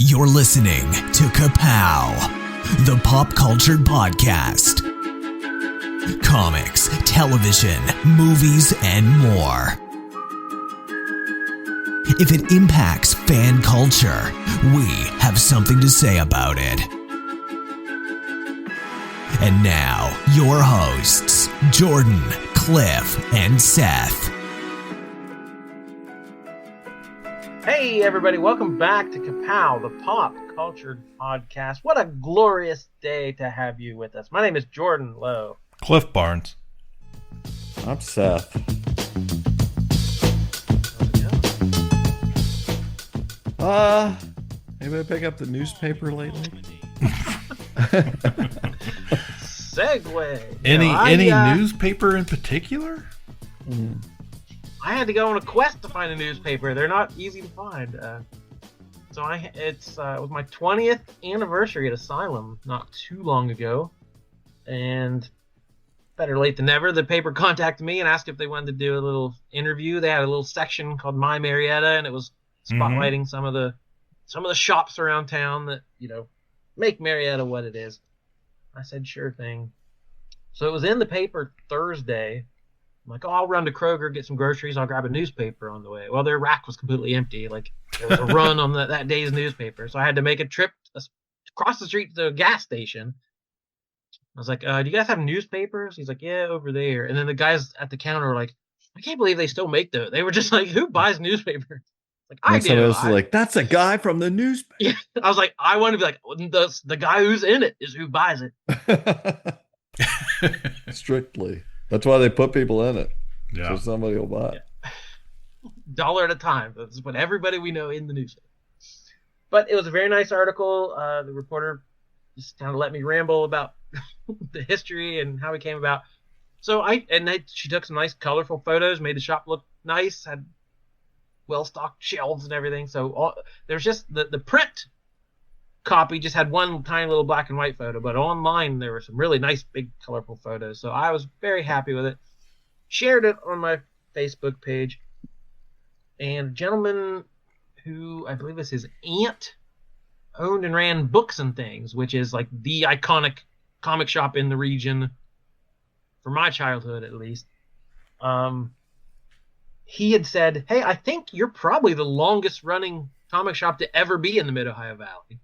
You're listening to Ka-Pow, the pop culture podcast. Comics, television, movies, and more. If it impacts fan culture, we have something to say about it. And now, your hosts, Jordan, Cliff, and Seth. Hey everybody, welcome back to Ka-Pow, the pop culture podcast. What a glorious day to have you with us. My name is Jordan Lowe. Cliff Barnes. I'm Seth. Anybody pick up the newspaper lately? Segue. Any newspaper in particular? I had to go on a quest to find a newspaper. They're not easy to find. It was my 20th anniversary at Asylum not too long ago, and better late than never. The paper contacted me and asked if they wanted to do a little interview. They had a little section called My Marietta, and it was spotlighting some of the shops around town that, make Marietta what it is. I said, sure thing. So it was in the paper Thursday. I'm like, I'll run to Kroger, get some groceries. I'll grab a newspaper on the way. Well, their rack was completely empty. Like, there was a run on that day's newspaper. So I had to make a trip across the street to a gas station. I was like, do you guys have newspapers? He's like, yeah, over there. And then the guys at the counter were like, I can't believe they still make those. They were just like, who buys newspapers? Like, I do. Somebody else was like, that's a guy from the newspaper. Yeah, I was like, I want to be like, the guy who's in it is who buys it. Strictly. That's why they put people in it. Yeah. So somebody will buy it. Yeah. $1 at a time. That's what everybody we know in the newspaper. But it was a very nice article. The reporter just kind of let me ramble about the history and how it came about. So she took some nice colorful photos, made the shop look nice, had well-stocked shelves and everything. So there's just the print copy just had one tiny little black and white photo, but online there were some really nice big colorful photos. So I was very happy with it. Shared it on my Facebook page, and a gentleman who I believe is his aunt owned and ran Books and Things, which is like the iconic comic shop in the region for my childhood, at least. He had said, hey, I think you're probably the longest running comic shop to ever be in the Mid-Ohio Valley.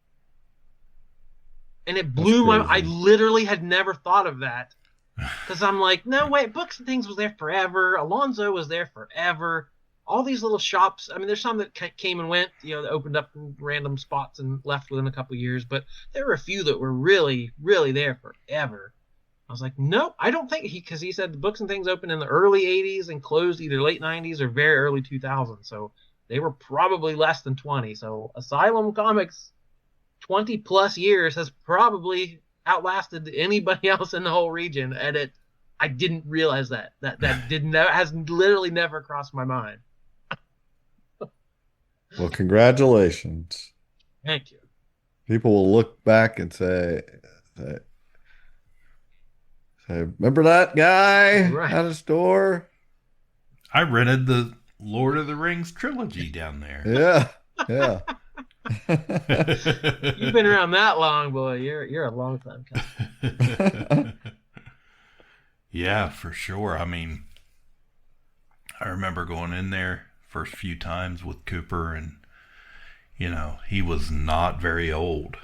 And it blew my mind. I literally had never thought of that. Because I'm like, no, wait, Books and Things was there forever. Alonzo was there forever. All these little shops. I mean, there's some that came and went, that opened up in random spots and left within a couple of years. But there were a few that were really, really there forever. I was like, no, I don't think because he said the Books and Things opened in the early 80s and closed either late 90s or very early 2000s. So they were probably less than 20. So Asylum Comics 20 plus years has probably outlasted anybody else in the whole region, and I didn't realize that has literally never crossed my mind. Well, congratulations. Thank you. People will look back and say, remember that guy at a store? I rented the Lord of the Rings trilogy down there. Yeah. You've been around that long, boy. You're a long time coming. Yeah, for sure. I mean, I remember going in there first few times with Cooper, and he was not very old,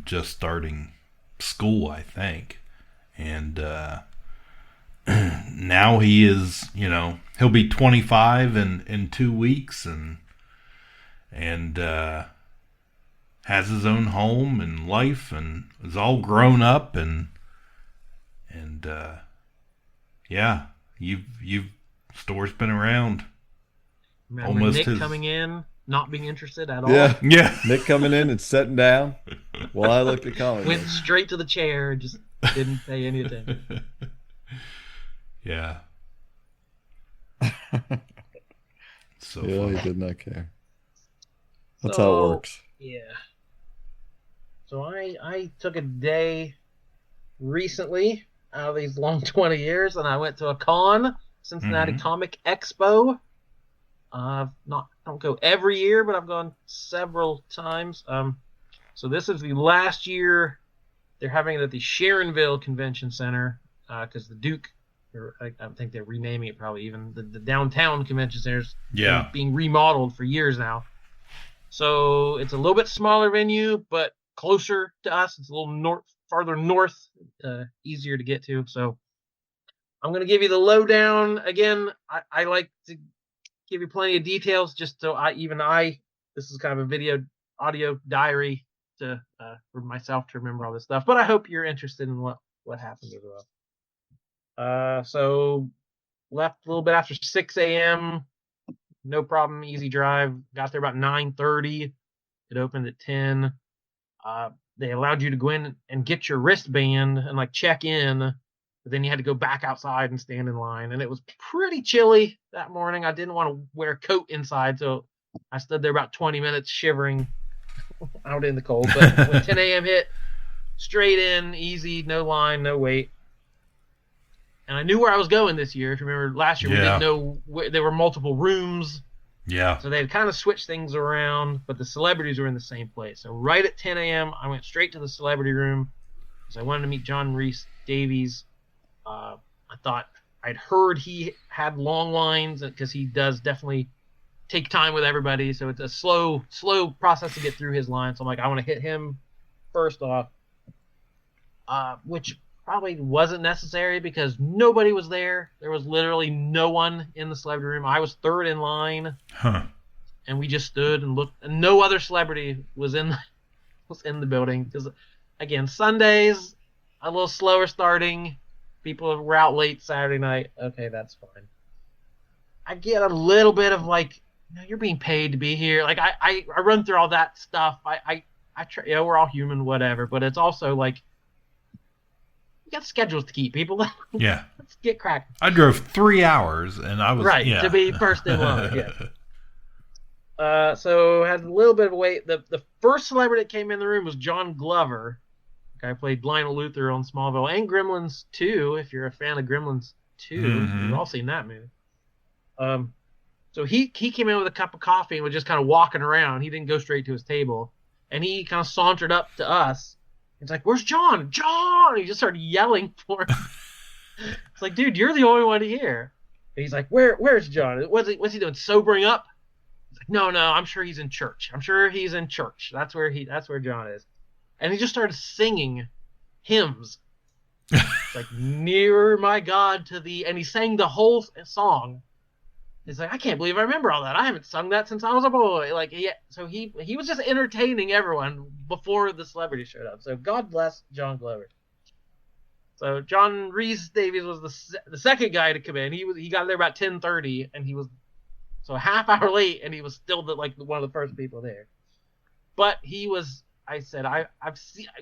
just starting school, I think, and now he is. He'll be 25 in 2 weeks, and has his own home and life and is all grown up and you've store's been around. Remember almost Nick coming in, not being interested at all. Yeah. Yeah. Nick coming in and sitting down while I looked at comics. Went straight to the chair and just didn't pay any attention. Yeah. So he did not care. That's how it works. Yeah. So I took a day recently out of these long 20 years, and I went to a con, Cincinnati Comic Expo. don't go every year, but I've gone several times. So this is the last year they're having it at the Sharonville Convention Center, because the Duke, or I think they're renaming it probably, even the downtown convention center's being remodeled for years now. So it's a little bit smaller venue, but closer to us. It's a little farther north, easier to get to. So I'm going to give you the lowdown. Again, I like to give you plenty of details, just so this is kind of a audio diary for myself to remember all this stuff. But I hope you're interested in what happened as well. So left a little bit after 6 a.m. No problem, easy drive. Got there about 9:30. It opened at 10. They allowed you to go in and get your wristband and like check in, but then you had to go back outside and stand in line. And it was pretty chilly that morning. I didn't want to wear a coat inside, so I stood there about 20 minutes shivering out in the cold. But when 10 a.m. hit, straight in, easy, no line, no wait. And I knew where I was going this year. If you remember last year, we didn't know there were multiple rooms. Yeah. So they had kind of switched things around, but the celebrities were in the same place. So right at 10 a.m., I went straight to the celebrity room because I wanted to meet John Rhys Davies. I thought I'd heard he had long lines because he does definitely take time with everybody. So it's a slow process to get through his line. So I'm like, I want to hit him first off, which probably wasn't necessary because nobody was there. There was literally no one in the celebrity room. I was third in line, and we just stood and looked. And no other celebrity was in the building because, again, Sundays a little slower starting. People were out late Saturday night. Okay, that's fine. I get a little bit of like, you're being paid to be here. Like I run through all that stuff. I try. We're all human, whatever. But it's also like, you got schedules to keep, people. Yeah. Let's get cracking. I drove 3 hours and I was to be first in line. Yeah. So had a little bit of a wait. The first celebrity that came in the room was John Glover. The guy played Lionel Luther on Smallville and Gremlins 2. If you're a fan of Gremlins 2, you've all seen that movie. So he came in with a cup of coffee and was just kind of walking around. He didn't go straight to his table, and he kind of sauntered up to us. It's like, where's John? John! He just started yelling for him. It's like, dude, you're the only one here. And he's like, where's John? What's he doing? Sobering up? He's like, no, I'm sure he's in church. I'm sure he's in church. That's where John is. And he just started singing hymns. It's like, nearer my God to thee. And he sang the whole song. He's like, I can't believe I remember all that. I haven't sung that since I was a boy. Like, so he was just entertaining everyone before the celebrity showed up. So God bless John Glover. So John Rhys Davies was the second guy to come in. He got there about 10:30, and he was so a half hour late, and he was still one of the first people there. But he was. I said,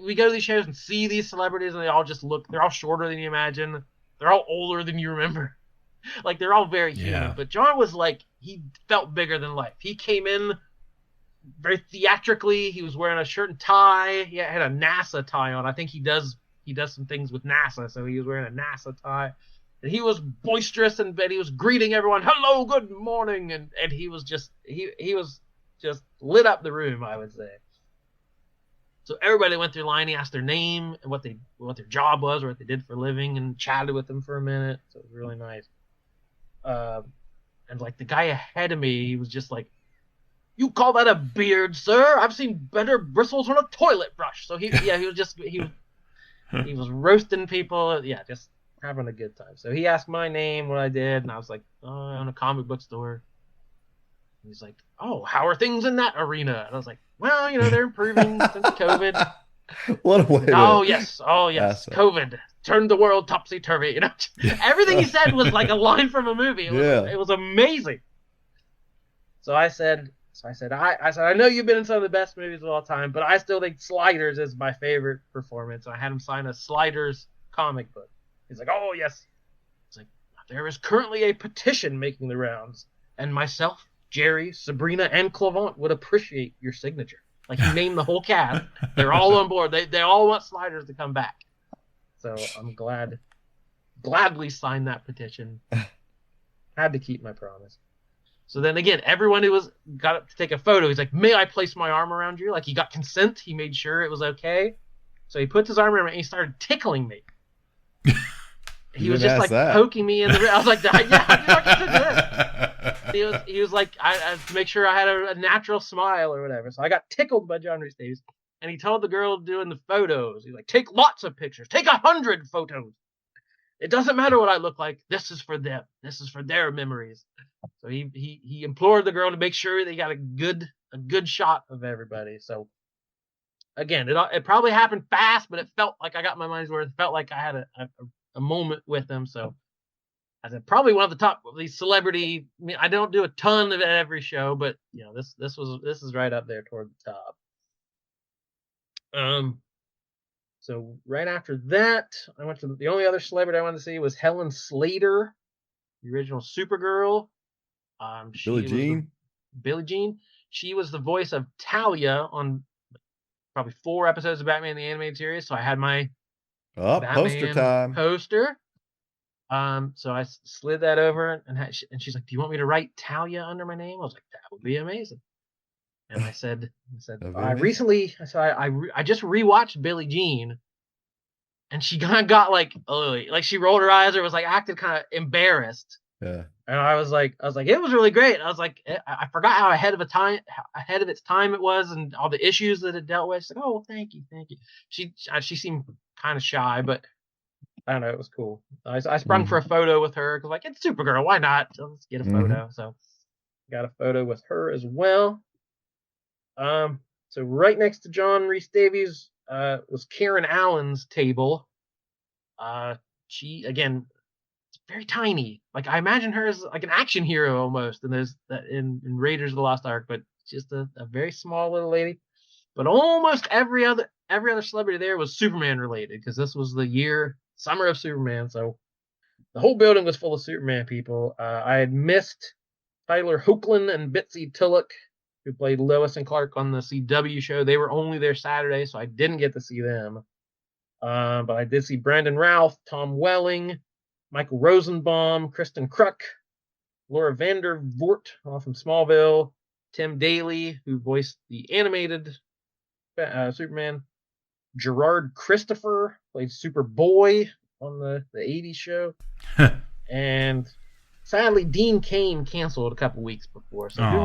we go to these shows and see these celebrities, and they all just look. They're all shorter than you imagine. They're all older than you remember. Like, they're all very human. Yeah. But John was like, he felt bigger than life. He came in very theatrically. He was wearing a shirt and tie. He had a NASA tie on. I think he does some things with NASA, so he was wearing a NASA tie. And he was boisterous, and he was greeting everyone, hello, good morning. And he was just lit up the room, I would say. So everybody went through line. He asked their name and what their job was or what they did for a living, and chatted with them for a minute. So it was really nice. And like the guy ahead of me, he was just like, you call that a beard, sir? I've seen better bristles on a toilet brush. So he was roasting people. Yeah, just having a good time. So he asked my name, what I did, and I was like, I own a comic book store. And he's like, oh, how are things in that arena? And I was like, well, they're improving since COVID. What a way Oh, yes. COVID turned the world topsy-turvy. Everything he said was like a line from a movie. It was amazing. So I said, I know you've been in some of the best movies of all time, but I still think Sliders is my favorite performance. I had him sign a Sliders comic book. He's like, oh, yes. It's like, there is currently a petition making the rounds, and myself, Jerry, Sabrina, and Clavant would appreciate your signature. Like, he named the whole cast. They're all on board. They all want Sliders to come back. So I'm gladly signed that petition. Had to keep my promise. So then again, everyone who got up to take a photo, he's like, "May I place my arm around you?" Like he got consent. He made sure it was okay. So he puts his arm around me and he started tickling me. He was just like poking me in the ribs. I was like, "Yeah, I fucking did this." He was like, I to make sure I had a natural smile or whatever. So I got tickled by John Rhys Davies, and he told the girl doing the photos, he's like, "Take lots of pictures. Take 100 photos. It doesn't matter what I look like. This is for them. This is for their memories." So he implored the girl to make sure they got a good shot of everybody. So again, it probably happened fast, but it felt like I got my money's worth. It felt like I had a moment with them. So I said probably one of the top of these celebrity. I mean, I don't do a ton of it at every show, but you know this is right up there toward the top. So right after that, I went to the only other celebrity I wanted to see was Helen Slater, the original Supergirl. Billie Jean. She was the voice of Talia on probably 4 episodes of Batman the Animated Series. So I had my poster time. Poster. So I slid that over, and she's like, "Do you want me to write Talia under my name?" I was like, "That would be amazing." And I said, I just rewatched Billie Jean, and she kind of got like she rolled her eyes or was like acted kind of embarrassed. Yeah. And I was like, it was really great. I was like, I forgot how ahead of its time it was, and all the issues that it dealt with. She's like, "Oh, thank you." She seemed kind of shy, but I don't know, it was cool. I sprung for a photo with her because like it's Supergirl, why not? Let's get a photo. So got a photo with her as well. So right next to John Rhys Davies was Karen Allen's table. She again, very tiny. Like I imagine her as like an action hero almost, and there's that in Raiders of the Lost Ark, but just a very small little lady. But almost every other celebrity there was Superman related, because this was the summer of Superman, so the whole building was full of Superman people. I had missed Tyler Hoechlin and Bitsy Tulloch, who played Lois and Clark on the CW show. They were only there Saturday, so I didn't get to see them. But I did see Brandon Routh, Tom Welling, Michael Rosenbaum, Kristen Kruk, Laura Vandervoort from Smallville, Tim Daly, who voiced the animated Superman, Gerard Christopher played Superboy on the 80s show, and sadly Dean Cain canceled a couple weeks before, so who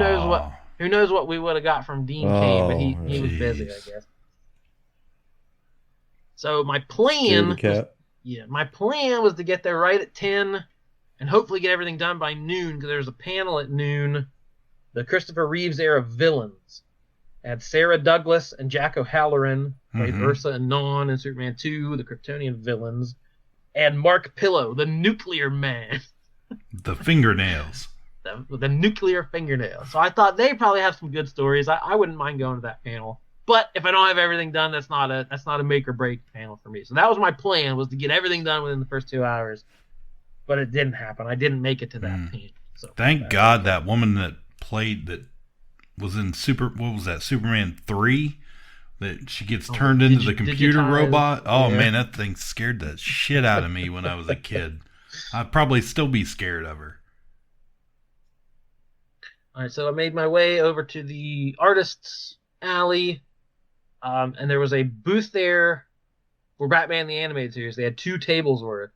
knows what we would have got from Dean Cain, but he was busy, I guess. So my plan was to get there right at 10 and hopefully get everything done by noon, because there's a panel at noon, the Christopher Reeves era villains. It had Sarah Douglas and Jack O'Halloran, played Ursa and Non in Superman 2, the Kryptonian villains, and Mark Pillow, the nuclear man. The fingernails. The nuclear fingernails. So I thought they probably have some good stories. I wouldn't mind going to that panel. But if I don't have everything done, that's not a make or break panel for me. So that was my plan, was to get everything done within the first 2 hours. But it didn't happen. I didn't make it to that panel. So thank God that woman that was in Superman 3, that she gets turned into the computer robot. Oh man, that thing scared the shit out of me when I was a kid. I'd probably still be scared of her. All right, so I made my way over to the artists' alley, and there was a booth there for Batman the Animated Series. They had 2 tables worth,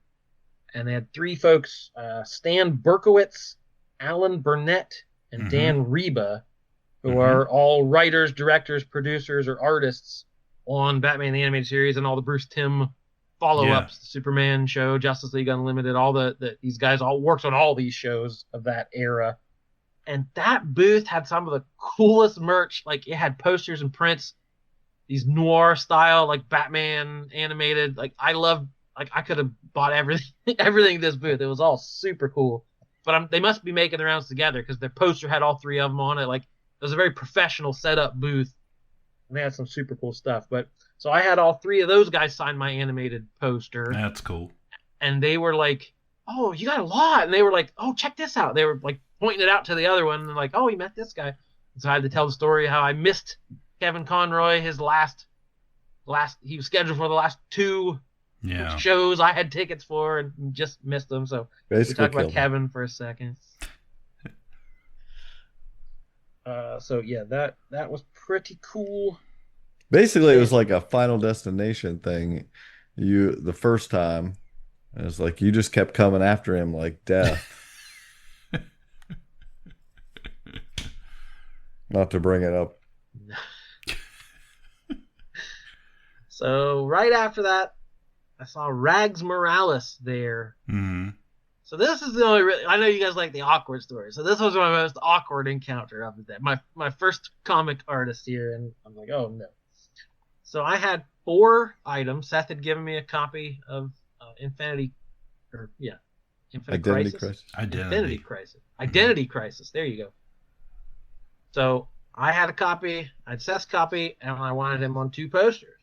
and they had 3 folks, Stan Berkowitz, Alan Burnett, and Dan Reba, who are all writers, directors, producers, or artists on Batman the Animated Series and all the Bruce Timm follow-ups, the Superman show, Justice League Unlimited, all these guys all worked on all these shows of that era. And that booth had some of the coolest merch. Like, it had posters and prints, these noir style, like Batman animated. Like, I could have bought everything in this booth. It was all super cool. But they must be making the rounds together, because their poster had all 3 of them on it. Like, it was a very professional setup booth, and they had some super cool stuff. But so I had all 3 of those guys sign my animated poster. That's cool. And they were like, "Oh, you got a lot." And they were like, "Oh, check this out." They were like pointing it out to the other one, and like, "Oh, you met this guy." And so I had to tell the story how I missed Kevin Conroy, his last he was scheduled for the last 2 shows I had tickets for, and just missed them. So basically we talked about Kevin for a second. So yeah, that was pretty cool. Basically, it was like a Final Destination thing. The first time, it was like you just kept coming after him like death. Not to bring it up. So right after that, I saw Rags Morales there. Mm-hmm. So this is the only. I know you guys like the awkward story. So this was my most awkward encounter of the day. My first comic artist here, and I'm like, oh no. So I had 4 items. Seth had given me a copy of Infinity Crisis. Identity Crisis. There you go. So I had a copy. I had Seth's copy, and I wanted him on 2 posters.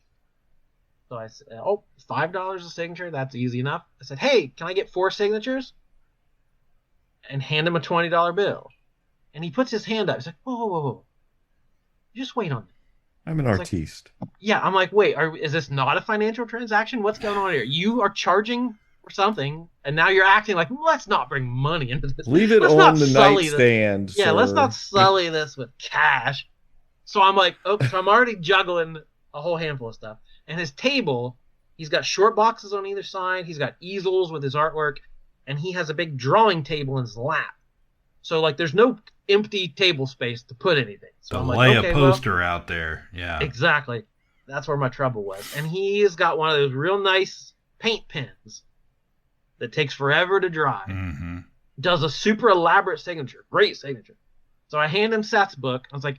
So I said, oh, $5 a signature. That's easy enough. I said, hey, can I get 4 signatures? And hand him a $20 bill. And he puts his hand up. He's like, whoa. Just wait on me. I'm an artiste. Like, yeah, I'm like, wait, is this not a financial transaction? What's going on here? You are charging for something, and now you're acting like, let's not bring money into this. Leave it on the nightstand. Yeah, let's not sully this with cash. So I'm like, okay, so I'm already juggling a whole handful of stuff. And his table, he's got short boxes on either side. He's got easels with his artwork, and he has a big drawing table in his lap. So, like, there's no empty table space to put anything. So I'm lay like, okay, a poster out there. Yeah. Exactly. That's where my trouble was. And he's got one of those real nice paint pens that takes forever to dry. Mm-hmm. Does a super elaborate signature. Great signature. So I hand him Seth's book. I was like,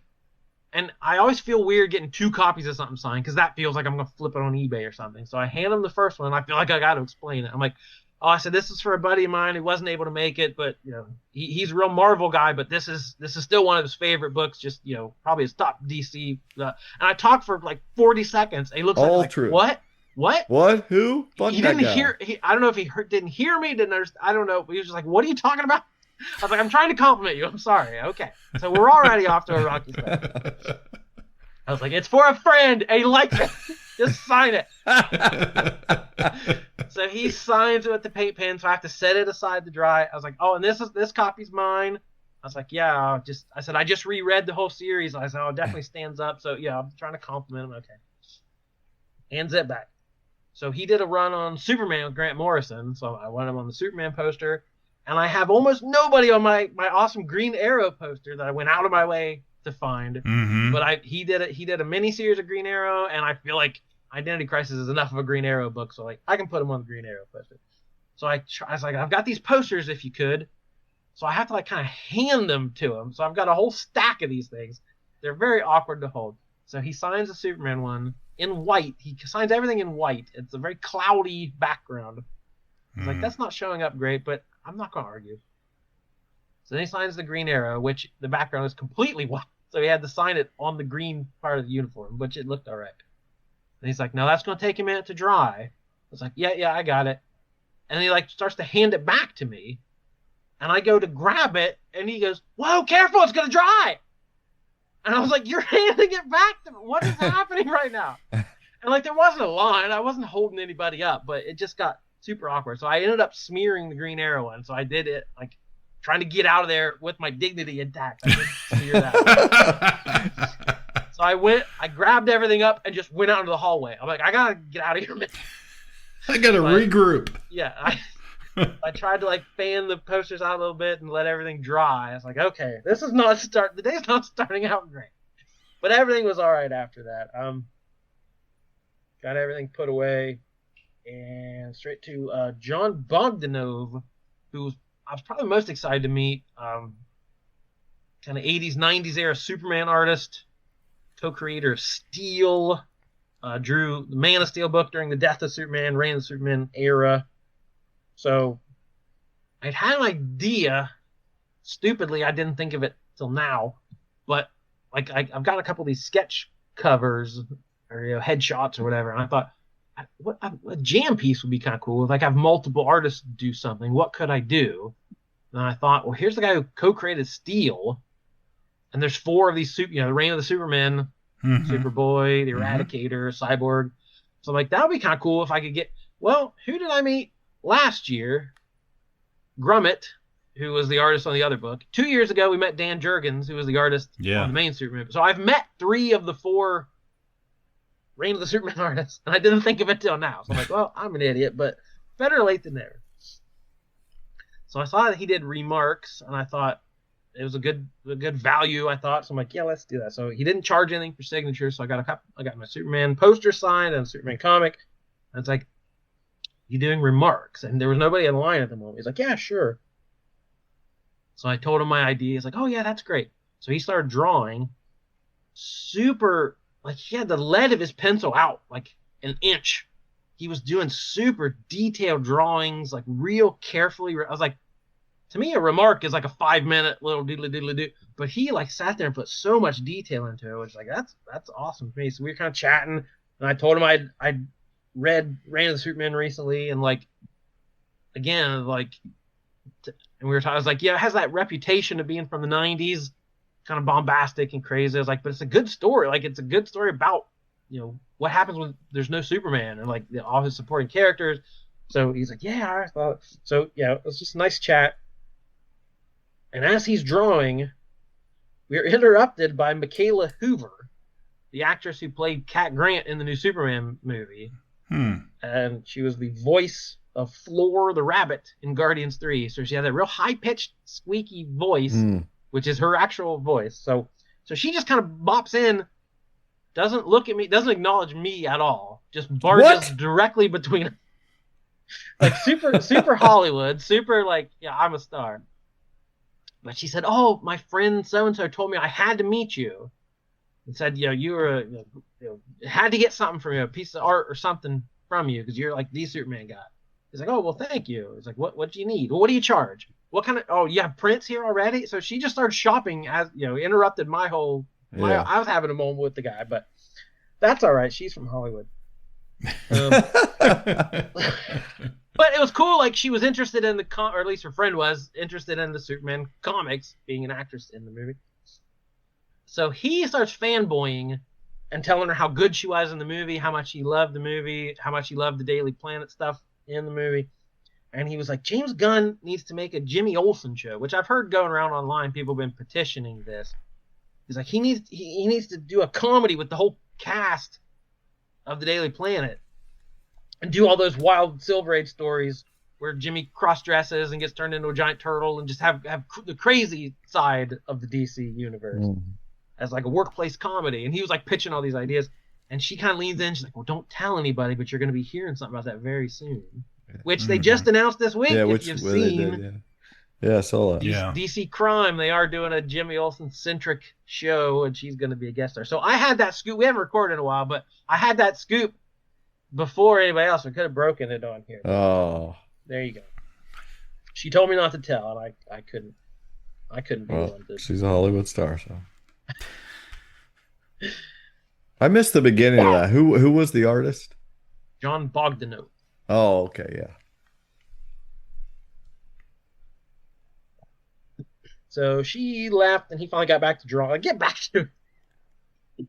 and I always feel weird getting 2 copies of something signed because that feels like I'm going to flip it on eBay or something. So I hand him the first one. I feel like I got to explain it. I'm like, oh, I said, this is for a buddy of mine who wasn't able to make it, but, you know, he's a real Marvel guy, but this is still one of his favorite books, just, you know, probably his top DC. And I talked for like 40 seconds. And he looks like, true. What? What? Who? Fuck he that didn't guy. hear. I don't know if he didn't hear me, didn't understand. I don't know. He was just like, what are you talking about? I was like, I'm trying to compliment you. I'm sorry. Okay. So we're already off to a rocky start. I was like, it's for a friend, and he likes it. Just sign it. So he signs it with the paint pen, so I have to set it aside to dry. I was like, oh, and this copy's mine. I was like, yeah, I said, I just reread the whole series. I said, oh, it definitely stands up. So yeah, I'm trying to compliment him. Okay. Hands it back. So he did a run on Superman with Grant Morrison. So I wanted him on the Superman poster. And I have almost nobody on my awesome Green Arrow poster that I went out of my way to find. Mm-hmm. But he did a mini series of Green Arrow, and I feel like Identity Crisis is enough of a Green Arrow book, so like I can put him on the Green Arrow poster. So I was like, I've got these posters if you could. So I have to like kind of hand them to him. So I've got a whole stack of these things. They're very awkward to hold. So he signs the Superman one in white. He signs everything in white. It's a very cloudy background. I was like, that's not showing up great, but I'm not going to argue. So then he signs the Green Arrow, which the background is completely white. So he had to sign it on the green part of the uniform, which it looked all right. And he's like, no, that's going to take a minute to dry. I was like, yeah, I got it. And then he like starts to hand it back to me. And I go to grab it, and he goes, whoa, careful, it's going to dry. And I was like, you're handing it back to me. What is happening right now? And like there wasn't a line. I wasn't holding anybody up, but it just got super awkward. So I ended up smearing the Green Arrow one. So I did it like trying to get out of there with my dignity intact. I didn't smear that. So I grabbed everything up and just went out into the hallway. I'm like, I gotta get out of here, man. I gotta regroup. Yeah, I tried to like fan the posters out a little bit and let everything dry. I was like, okay, the day's not starting out great. But everything was all right after that. Got everything put away and straight to John Bogdanove, who I was probably most excited to meet. Kind of 80s, 90s era Superman artist, co-creator of Steel, drew the Man of Steel book during the Death of Superman, Reign of Superman era. So I'd had an idea. Stupidly, I didn't think of it till now. But like I've got a couple of these sketch covers or headshots or whatever, and I thought, a jam piece would be kind of cool. If I have multiple artists do something, what could I do? And I thought, well, here's the guy who co-created Steel, and there's 4 of these, the Reign of the Superman, Superboy, the Eradicator, Cyborg. So I'm like, that would be kind of cool if I could get. Well, who did I meet last year? Grummett, who was the artist on the other book. 2 years ago, we met Dan Jurgens, who was the artist on the main Superman. So I've met 3 of the 4 Reign of the Superman artists, and I didn't think of it till now. So I'm like, well, I'm an idiot, but better late than never. So I saw that he did Remarks, and I thought it was a good value, I thought. So I'm like, yeah, let's do that. So he didn't charge anything for signatures, so I got my Superman poster signed and a Superman comic. And it's like, you doing Remarks? And there was nobody in line at the moment. He's like, yeah, sure. So I told him my idea. He's like, oh, yeah, that's great. So he started drawing super, like he had the lead of his pencil out like an inch. He was doing super detailed drawings, like real carefully. I was like, to me, a Remark is like a 5-minute little doodly-doodly-doo. But he like sat there and put so much detail into it. Which like, that's awesome for me. So we were kind of chatting. And I told him I'd read Reign of the Superman recently. And like, again, like, and we were talking, I was like, yeah, it has that reputation of being from the 90s, kind of bombastic and crazy. I was like, but it's a good story. Like, it's a good story about, what happens when there's no Superman and like all his supporting characters. So he's like, yeah, I thought so. Yeah, it was just a nice chat. And as he's drawing, we are interrupted by Michaela Hoover, the actress who played Cat Grant in the new Superman movie. And she was the voice of Floor the Rabbit in Guardians 3. So she had that real high-pitched, squeaky voice, which is her actual voice. So she just kind of bops in, doesn't look at me, doesn't acknowledge me at all, just barges directly between like super Hollywood, super like, yeah, I'm a star. But she said, oh, my friend so-and-so told me I had to meet you. And said, you were, had to get something from you, a piece of art or something from you, because you're like the Superman guy. He's like, oh, well, thank you. He's like, what do you need? Well, what do you charge? What kind of, oh, you have prints here already? So she just started shopping as, interrupted my whole, I was having a moment with the guy, but that's all right. She's from Hollywood. But it was cool. Like, she was interested in or at least her friend was interested in the Superman comics, being an actress in the movie. So he starts fanboying and telling her how good she was in the movie, how much he loved the movie, how much he loved the Daily Planet stuff in the movie. And he was like, James Gunn needs to make a Jimmy Olsen show, which I've heard going around online. People have been petitioning this. He's like, he needs to do a comedy with the whole cast of the Daily Planet and do all those wild Silver Age stories where Jimmy cross-dresses and gets turned into a giant turtle and just have the crazy side of the DC universe as like a workplace comedy. And he was like pitching all these ideas. And she kind of leans in. She's like, well, don't tell anybody, but you're going to be hearing something about that very soon. Which they just announced this week, if you've seen. Yeah, I saw that. DC Crime, they are doing a Jimmy Olsen-centric show, and she's going to be a guest star. So I had that scoop. We haven't recorded in a while, but I had that scoop before anybody else. I could have broken it on here. Oh. There you go. She told me not to tell, and I couldn't be one to. She's a Hollywood star, so. I missed the beginning of that. Who was the artist? John Bogdanove. Oh, okay, yeah. So she left, and he finally got back to drawing. Like, get back to it.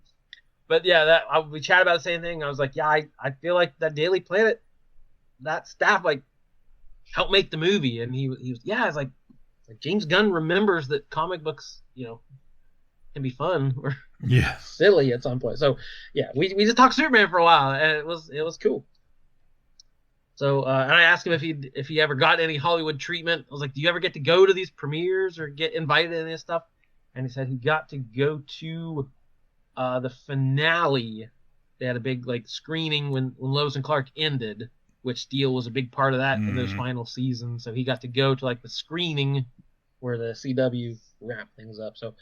But yeah, we chatted about the same thing. I was like, yeah, I feel like that Daily Planet, that staff, like, helped make the movie. And he was, yeah, it's like James Gunn remembers that comic books, can be fun or silly at some point. So yeah, we just talked Superman for a while, and it was cool. So and I asked him if he ever got any Hollywood treatment. I was like, do you ever get to go to these premieres or get invited to any stuff? And he said he got to go to the finale. They had a big like screening when Lois and Clark ended, which Steel was a big part of that in those final seasons. So he got to go to like the screening where the CW wrapped things up. So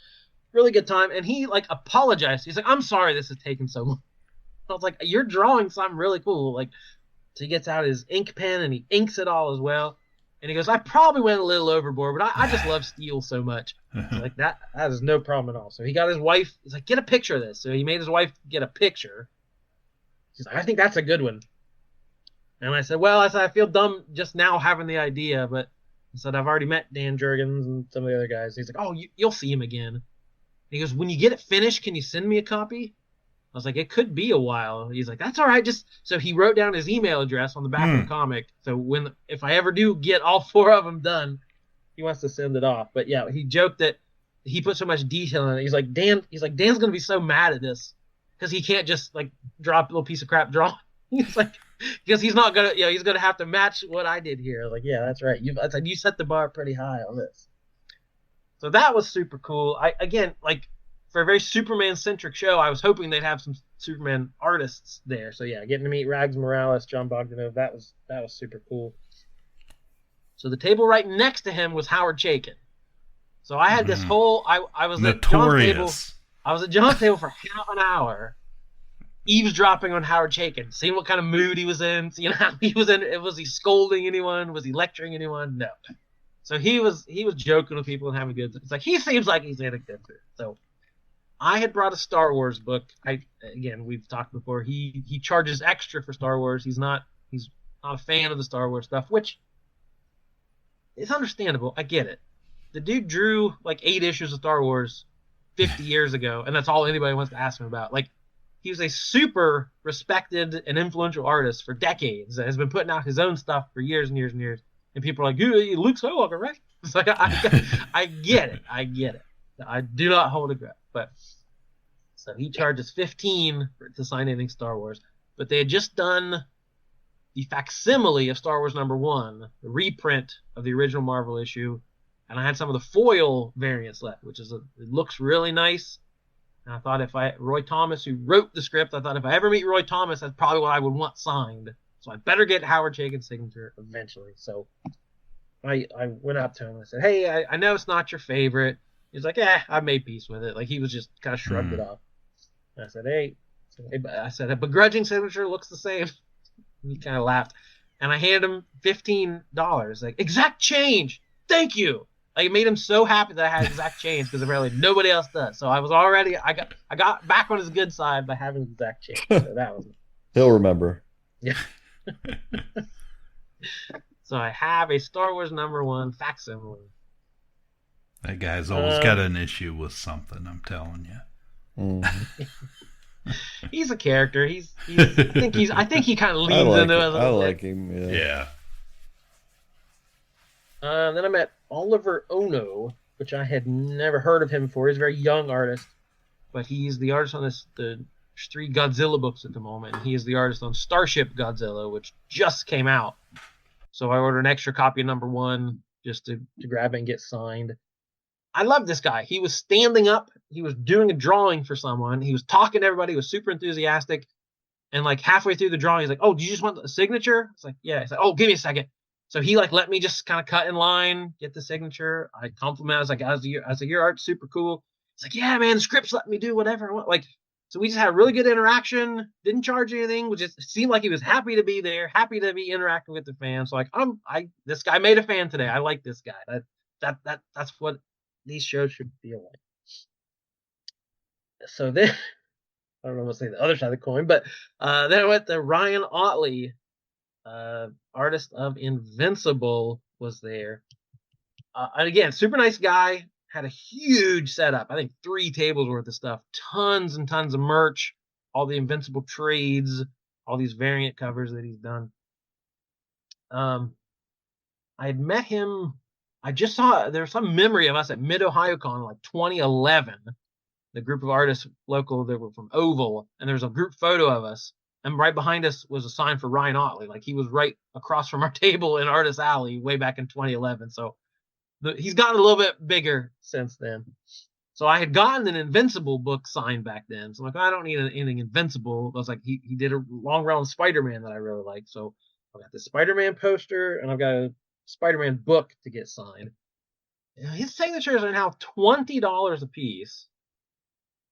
really good time. And he like apologized. He's like, I'm sorry this has taken so long. I was like, you're drawing something really cool. Like, so he gets out his ink pen and he inks it all as well. And he goes, I probably went a little overboard, but I just love Steel so much. Like that is no problem at all. So he got his wife. He's like, get a picture of this. So he made his wife get a picture. She's like, I think that's a good one. And I said, I feel dumb just now having the idea, but I said, I've already met Dan Jurgens and some of the other guys. He's like, oh, you'll see him again. And he goes, when you get it finished, can you send me a copy? I was like, it could be a while. He's like, that's all right. So he wrote down his email address on the back of the comic. So if I ever do get all 4 of them done, wants to send it off. But yeah, he joked that he put so much detail in it. He's like, Dan's gonna be so mad at this because he can't just like drop a little piece of crap drawing. He's like, because he's not gonna, he's gonna have to match what I did here. Like, yeah, that's right. You set the bar pretty high on this. So that was super cool. Again, like for a very Superman centric show, I was hoping they'd have some Superman artists there. So yeah, getting to meet Rags Morales, John Bogdanove, that was super cool. So the table right next to him was Howard Chaykin. So I had this whole I was at John's table. I was at John's table for half an hour, eavesdropping on Howard Chaykin, seeing what kind of mood he was in, seeing how he was in. Was he scolding anyone? Was he lecturing anyone? No. So he was joking with people and having a good time. It's like he seems like he's in a good mood. So I had brought a Star Wars book. Again, we've talked before. He charges extra for Star Wars. He's not a fan of the Star Wars stuff, which is understandable. I get it. The dude drew like 8 issues of Star Wars 50 years ago, and that's all anybody wants to ask him about. Like, he was a super respected and influential artist for decades that has been putting out his own stuff for years and years and years. And people are like, Luke Skywalker, right? It's like, I get it. I get it. I do not hold a grudge. But so he charges $15 to sign anything Star Wars. But they had just done the facsimile of Star Wars #1, the reprint of the original Marvel issue. And I had some of the foil variants left, which is it looks really nice. And I thought Roy Thomas, who wrote the script, I thought if I ever meet Roy Thomas, that's probably what I would want signed. So I better get Howard Chaykin's signature eventually. So I went up to him and I said, hey, I know it's not your favorite. He's like, I made peace with it. Like, he was just kind of shrugged it off. And I said, hey, a begrudging signature looks the same. And he kind of laughed. And I handed him $15, like, exact change. Thank you. Like, it made him so happy that I had exact change because apparently nobody else does. So I got back on his good side by having exact change. So that was He'll remember. Yeah. So I have a Star Wars #1 facsimile. That guy's always got an issue with something, I'm telling you. He's a character. I think he kind of leans into it a little bit. I like him. Yeah. Then I met Oliver Ono, which I had never heard of him before. He's a very young artist, but he's the artist on the 3 Godzilla books at the moment. He is the artist on Starship Godzilla, which just came out. So I ordered an extra copy of #1 just to grab it and get signed. I love this guy. He was standing up. He was doing a drawing for someone. He was talking to everybody. He was super enthusiastic. And like halfway through the drawing, he's like, oh, do you just want a signature? It's like, yeah. He's like, oh, give me a second. So he like let me just kind of cut in line, get the signature. I complimented. I was like, your art's super cool. He's like, yeah, man, the script's letting me do whatever I want. Like, so we just had a really good interaction. Didn't charge anything. Which just seemed like he was happy to be there, happy to be interacting with the fans. So like, this guy made a fan today. I like this guy. That's what these shows should feel like. So then, I don't know what to say the other side of the coin, but then I went to Ryan Otley, artist of Invincible, was there. And again, super nice guy, had a huge setup. I think 3 tables worth of stuff, tons and tons of merch, all the Invincible trades, all these variant covers that he's done. I had met him. I just saw there was some memory of us at Mid OhioCon like 2011. The group of artists local that were from Oval, and there was a group photo of us, and right behind us was a sign for Ryan Otley. Like, he was right across from our table in Artist Alley way back in 2011. So he's gotten a little bit bigger since then. So I had gotten an Invincible book signed back then. So I'm like, I don't need anything Invincible. I was like, he did a long run on Spider-Man that I really like. So I got the Spider-Man poster, and I've got a Spider-Man book to get signed. His signatures are now $20 a piece.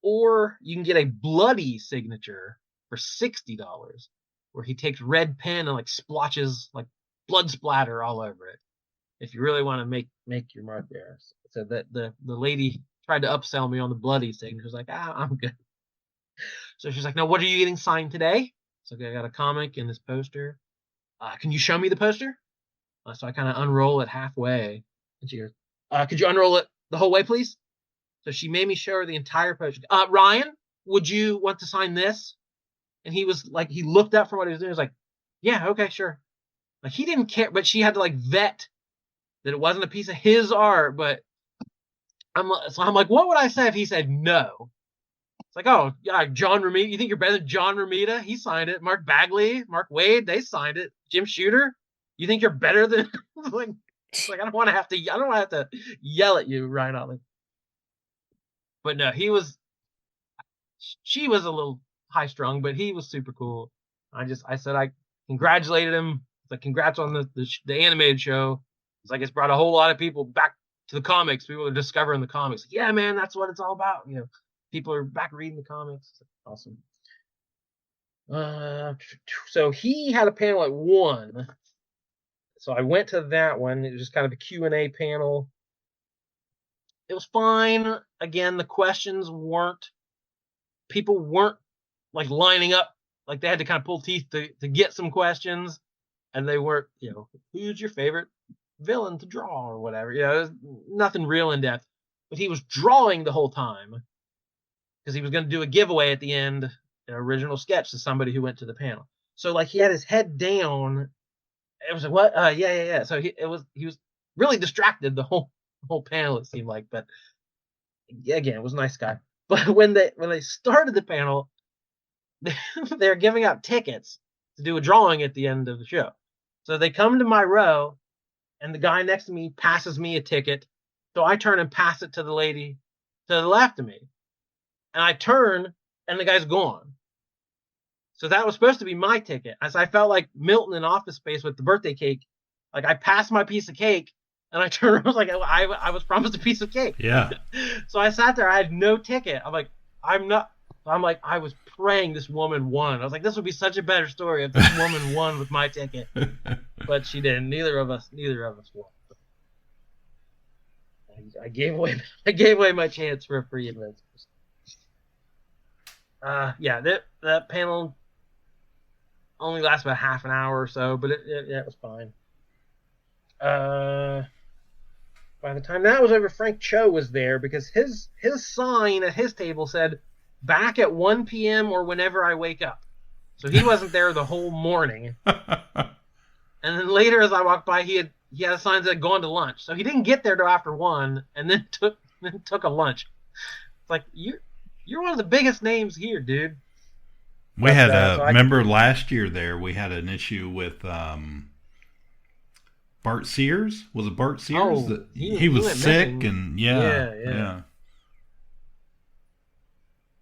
Or you can get a bloody signature for $60, where he takes red pen and like splotches like blood splatter all over it. If you really want to make your mark there. So that the lady tried to upsell me on the bloody signature. She was like, I'm good. So she's like, no, what are you getting signed today? So I got a comic and this poster. Can you show me the poster? So I kind of unroll it halfway, and she goes, could you unroll it the whole way, please? So she made me show her the entire poster. Ryan, would you want to sign this? And he was like, he looked up for what he was doing. He was like, yeah, okay, sure. Like, he didn't care, but she had to like vet that it wasn't a piece of his art, but I'm like, what would I say if he said no? It's like, oh, yeah, John Romita. You think you're better than John Romita? He signed it. Mark Bagley, Mark Wade, they signed it. Jim Shooter, you think you're better than like I don't want to have to yell at you, Ryan Otley. But no, she was a little high strung, but he was super cool. I said I congratulated him. Like, congrats on the animated show. It's like it's brought a whole lot of people back to the comics. People are discovering the comics. Like, yeah, man, that's what it's all about. People are back reading the comics. Awesome. So he had a panel at 1. So I went to that one. It was just kind of a Q&A panel. It was fine. Again, the questions people weren't like lining up. Like, they had to kind of pull teeth to get some questions. And they weren't, who's your favorite villain to draw or whatever. It was nothing real in depth. But he was drawing the whole time, because he was going to do a giveaway at the end, an original sketch to somebody who went to the panel. So like, he had his head down. It was like, what? Yeah. So he was really distracted the whole panel, it seemed like. But again, it was a nice guy. But when they started the panel, they're giving out tickets to do a drawing at the end of the show. So they come to my row, and the guy next to me passes me a ticket. So I turn and pass it to the lady to the left of me. And I turn, and the guy's gone. So that was supposed to be my ticket. As I felt like Milton in Office Space with the birthday cake. Like, I passed my piece of cake, and I turned around, I was like, I was promised a piece of cake. Yeah. So I sat there. I had no ticket. I'm like, I was praying this woman won. I was like, this would be such a better story if this woman won with my ticket. But she didn't. Neither of us won. I gave away my chance for a free event. That panel only lasted about half an hour or so, but it was fine. By the time that was over, Frank Cho was there, because his sign at his table said, back at 1 p.m. or whenever I wake up. So he wasn't there the whole morning. And then later, as I walked by, he had a sign that had gone to lunch. So he didn't get there till after 1, and then took a lunch. It's like, you're one of the biggest names here, dude. We had remember last year there, we had an issue with Bart Sears. Was it Bart Sears? Oh, he was sick, missing. and yeah.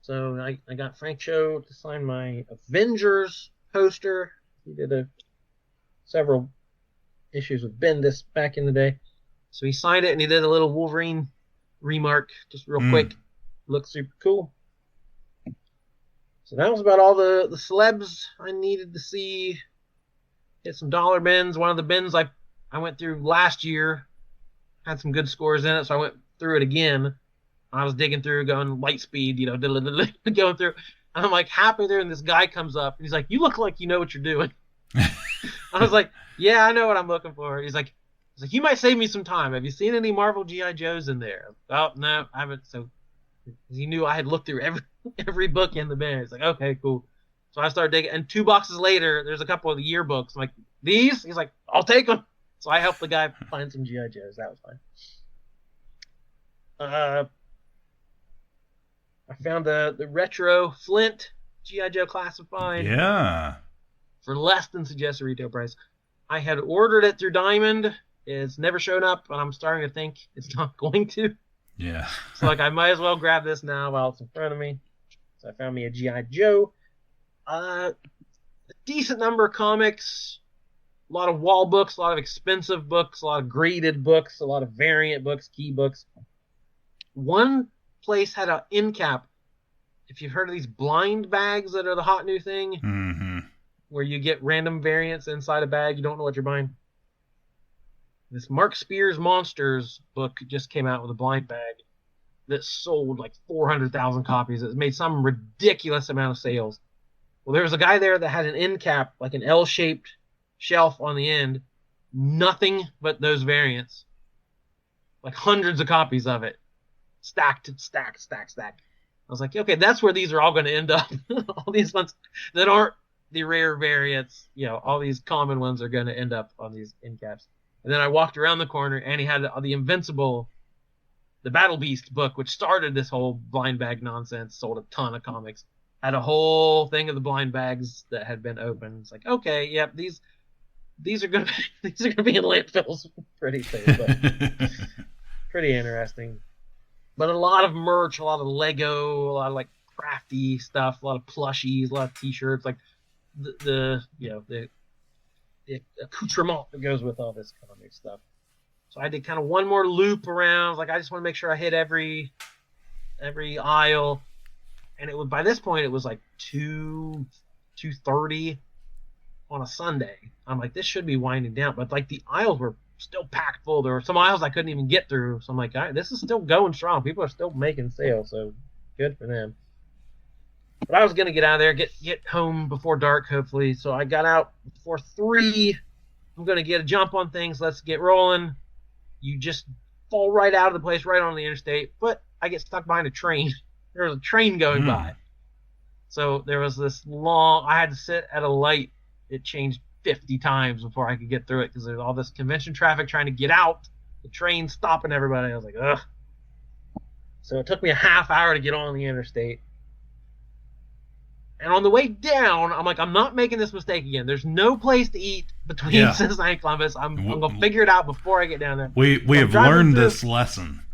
So I got Frank Cho to sign my Avengers poster. He did several issues with Bendis back in the day. So he signed it, and he did a little Wolverine remark, just real quick. Looked super cool. So that was about all the celebs I needed to see. Hit some dollar bins. One of the bins I went through last year had some good scores in it, so I went through it again. I was digging through, going light speed, going through. And I'm like halfway there, and this guy comes up, and he's like, "You look like you know what you're doing." I was like, "Yeah, I know what I'm looking for." He's like, "You might save me some time. Have you seen any Marvel G.I. Joes in there?" Oh, no, I haven't. So he knew I had looked through every book in the bin. He's like, "Okay, cool." So I started digging, and 2 boxes later, there's a couple of the yearbooks. I'm like, "These?" He's like, "I'll take them." So I helped the guy find some G.I. Joes. That was fine. I found the retro Flint G.I. Joe Classified. Yeah. For less than suggested retail price. I had ordered it through Diamond. It's never shown up, and I'm starting to think it's not going to. Yeah. So like, I might as well grab this now while it's in front of me. So I found me a G.I. Joe. A decent number of comics. A lot of wall books, a lot of expensive books, a lot of graded books, a lot of variant books, key books. One place had an end cap. If you've heard of these blind bags that are the hot new thing, where you get random variants inside a bag, you don't know what you're buying. This Mark Spears Monsters book just came out with a blind bag that sold like 400,000 copies. It made some ridiculous amount of sales. Well, there was a guy there that had an end cap, like an L-shaped shelf on the end, nothing but those variants, like hundreds of copies of it, stacked. I was like, okay, that's where these are all going to end up. All these ones that aren't the rare variants, all these common ones are going to end up on these end caps. And then I walked around the corner, and he had the Invincible, the Battle Beast book, which started this whole blind bag nonsense, sold a ton of comics. Had a whole thing of the blind bags that had been opened. It's like, okay, yep, these are gonna be, these are gonna be in landfills pretty soon, but pretty interesting. But a lot of merch, a lot of Lego, a lot of like crafty stuff, a lot of plushies, a lot of T-shirts, like the accoutrement that goes with all this comic stuff. So I did kind of one more loop around. Like, I just want to make sure I hit every aisle. And it was, by this point, it was like 2:30 on a Sunday. I'm like, this should be winding down. But like the aisles were still packed full. There were some aisles I couldn't even get through. So I'm like, all right, this is still going strong. People are still making sales. So good for them. But I was going to get out of there, get home before dark, hopefully. So I got out before 3. I'm going to get a jump on things. Let's get rolling. You just fall right out of the place, right on the interstate. But I get stuck behind a train. There was a train going by. So there was this I had to sit at a light. It changed 50 times before I could get through it because there's all this convention traffic trying to get out. The train stopping everybody. I was like, ugh. So it took me a half hour to get on the interstate. And on the way down, I'm like, I'm not making this mistake again. There's no place to eat between Cincinnati and Columbus. I'm going to figure it out before I get down there. We have learned this lesson.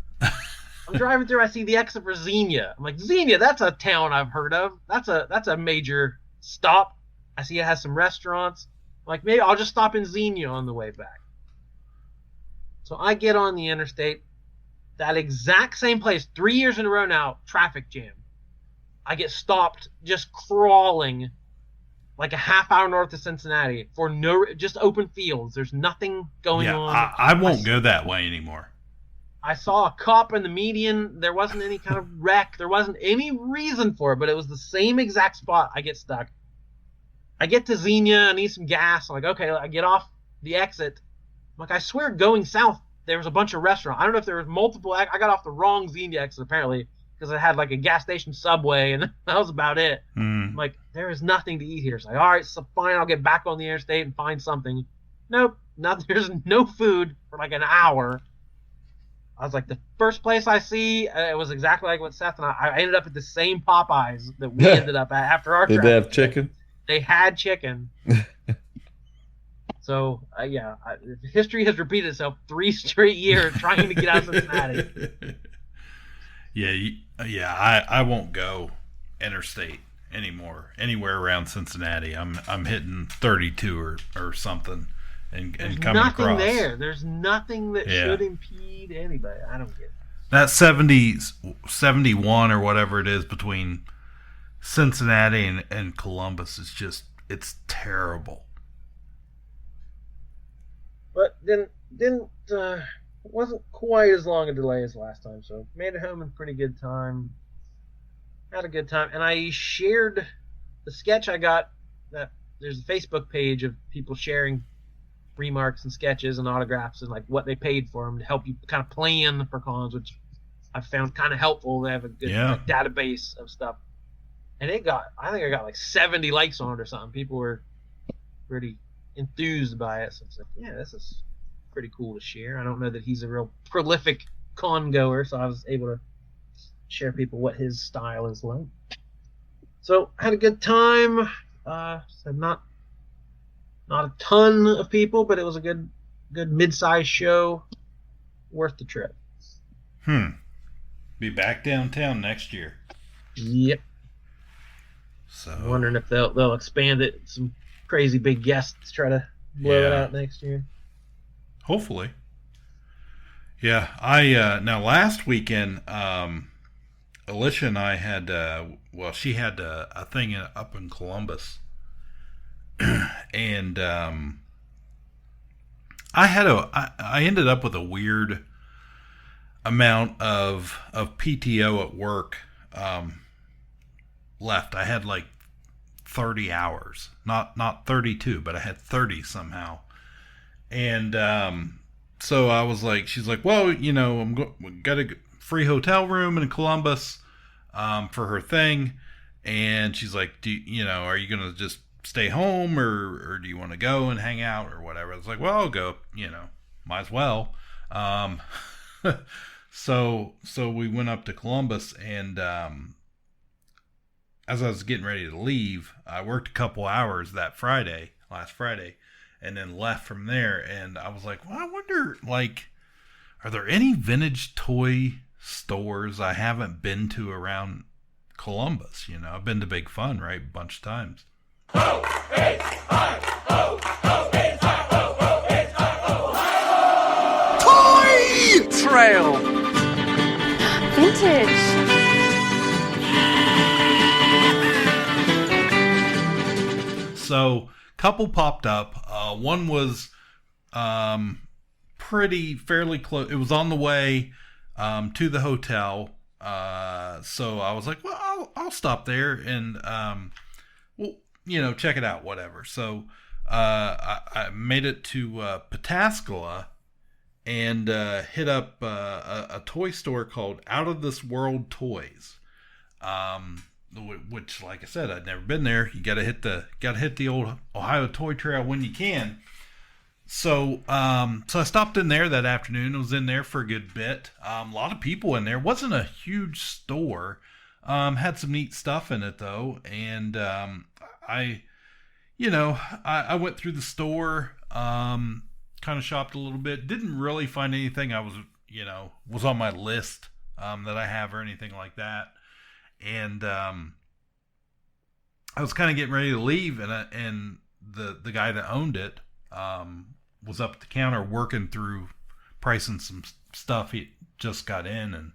I'm driving through. I see the exit for Xenia. I'm like, Xenia, that's a town I've heard of. That's a major stop. I see it has some restaurants. I'm like, maybe I'll just stop in Xenia on the way back. So I get on the interstate. That exact same place, 3 years in a row now, traffic jam. I get stopped just crawling like a half hour north of Cincinnati for just open fields. There's nothing going on. I won't go that way anymore. I saw a cop in the median. There wasn't any kind of wreck. There wasn't any reason for it, but it was the same exact spot. I get stuck. I get to Xenia. I need some gas. I'm like, okay, I get off the exit. I'm like, I swear going south, there was a bunch of restaurants. I don't know if there was multiple. I got off the wrong Xenia exit, apparently, because it had like a gas station Subway, and that was about it. I'm like, there is nothing to eat here. So like, all right, so fine, I'll get back on the interstate and find something. Nope, there's no food for like an hour. I was like, the first place I see, it was exactly like what Seth and I ended up at the same Popeyes that we ended up at after our trip. Did they have chicken? They had chicken. So, history has repeated itself 3 straight years trying to get out of Cincinnati. I won't go interstate anymore, anywhere around Cincinnati. I'm hitting 32 or something. And coming nothing across. There. There's nothing that should impede anybody. I don't get it. That 71 or whatever it is between Cincinnati and Columbus is just, it's terrible. But wasn't quite as long a delay as last time, so made it home in pretty good time. Had a good time, and I shared the sketch I got. That there's a Facebook page of people sharing remarks and sketches and autographs and like what they paid for them to help you kind of plan for cons, which I found kind of helpful. They have a good database of stuff, and I think I got like 70 likes on it or something. People were pretty enthused by it, so it's like, yeah, this is pretty cool to share. I don't know that he's a real prolific con goer, so I was able to share people what his style is like. So had a good time. So not a ton of people, but it was a good mid-sized show, worth the trip. Be back downtown next year. Yep. So I'm wondering if they'll expand it. Some crazy big guests try to blow it out next year. Hopefully. Yeah, I now last weekend, Alicia and I had she had a thing up in Columbus. And I ended up with a weird amount of PTO at work left. I had like 30 hours, not 32, but I had 30 somehow. And so I was like, she's like, well, we got a free hotel room in Columbus for her thing. And she's like, are you gonna just stay home or do you want to go and hang out or whatever? I was like, well, I'll go, might as well. So we went up to Columbus, and as I was getting ready to leave, I worked a couple hours last Friday, and then left from there. And I was like, well, I wonder, like, are there any vintage toy stores I haven't been to around Columbus? You know, I've been to Big Fun, right, a bunch of times. Toy Trail. Vintage. So, couple popped up. One was fairly close. It was on the way to the hotel. So I was like, well, I'll stop there and well, you know, check it out, whatever. So I made it to Pataskala and hit up a toy store called Out of This World Toys. Which, like I said, I'd never been there. You gotta hit the old Ohio Toy Trail when you can. So I stopped in there that afternoon. I was in there for a good bit. A lot of people in there. Wasn't a huge store. Had some neat stuff in it though. And I went through the store. Kind of shopped a little bit. Didn't really find anything was on my list that I have or anything like that. And I was kind of getting ready to leave, and the guy that owned it was up at the counter working through pricing some stuff he just got in, and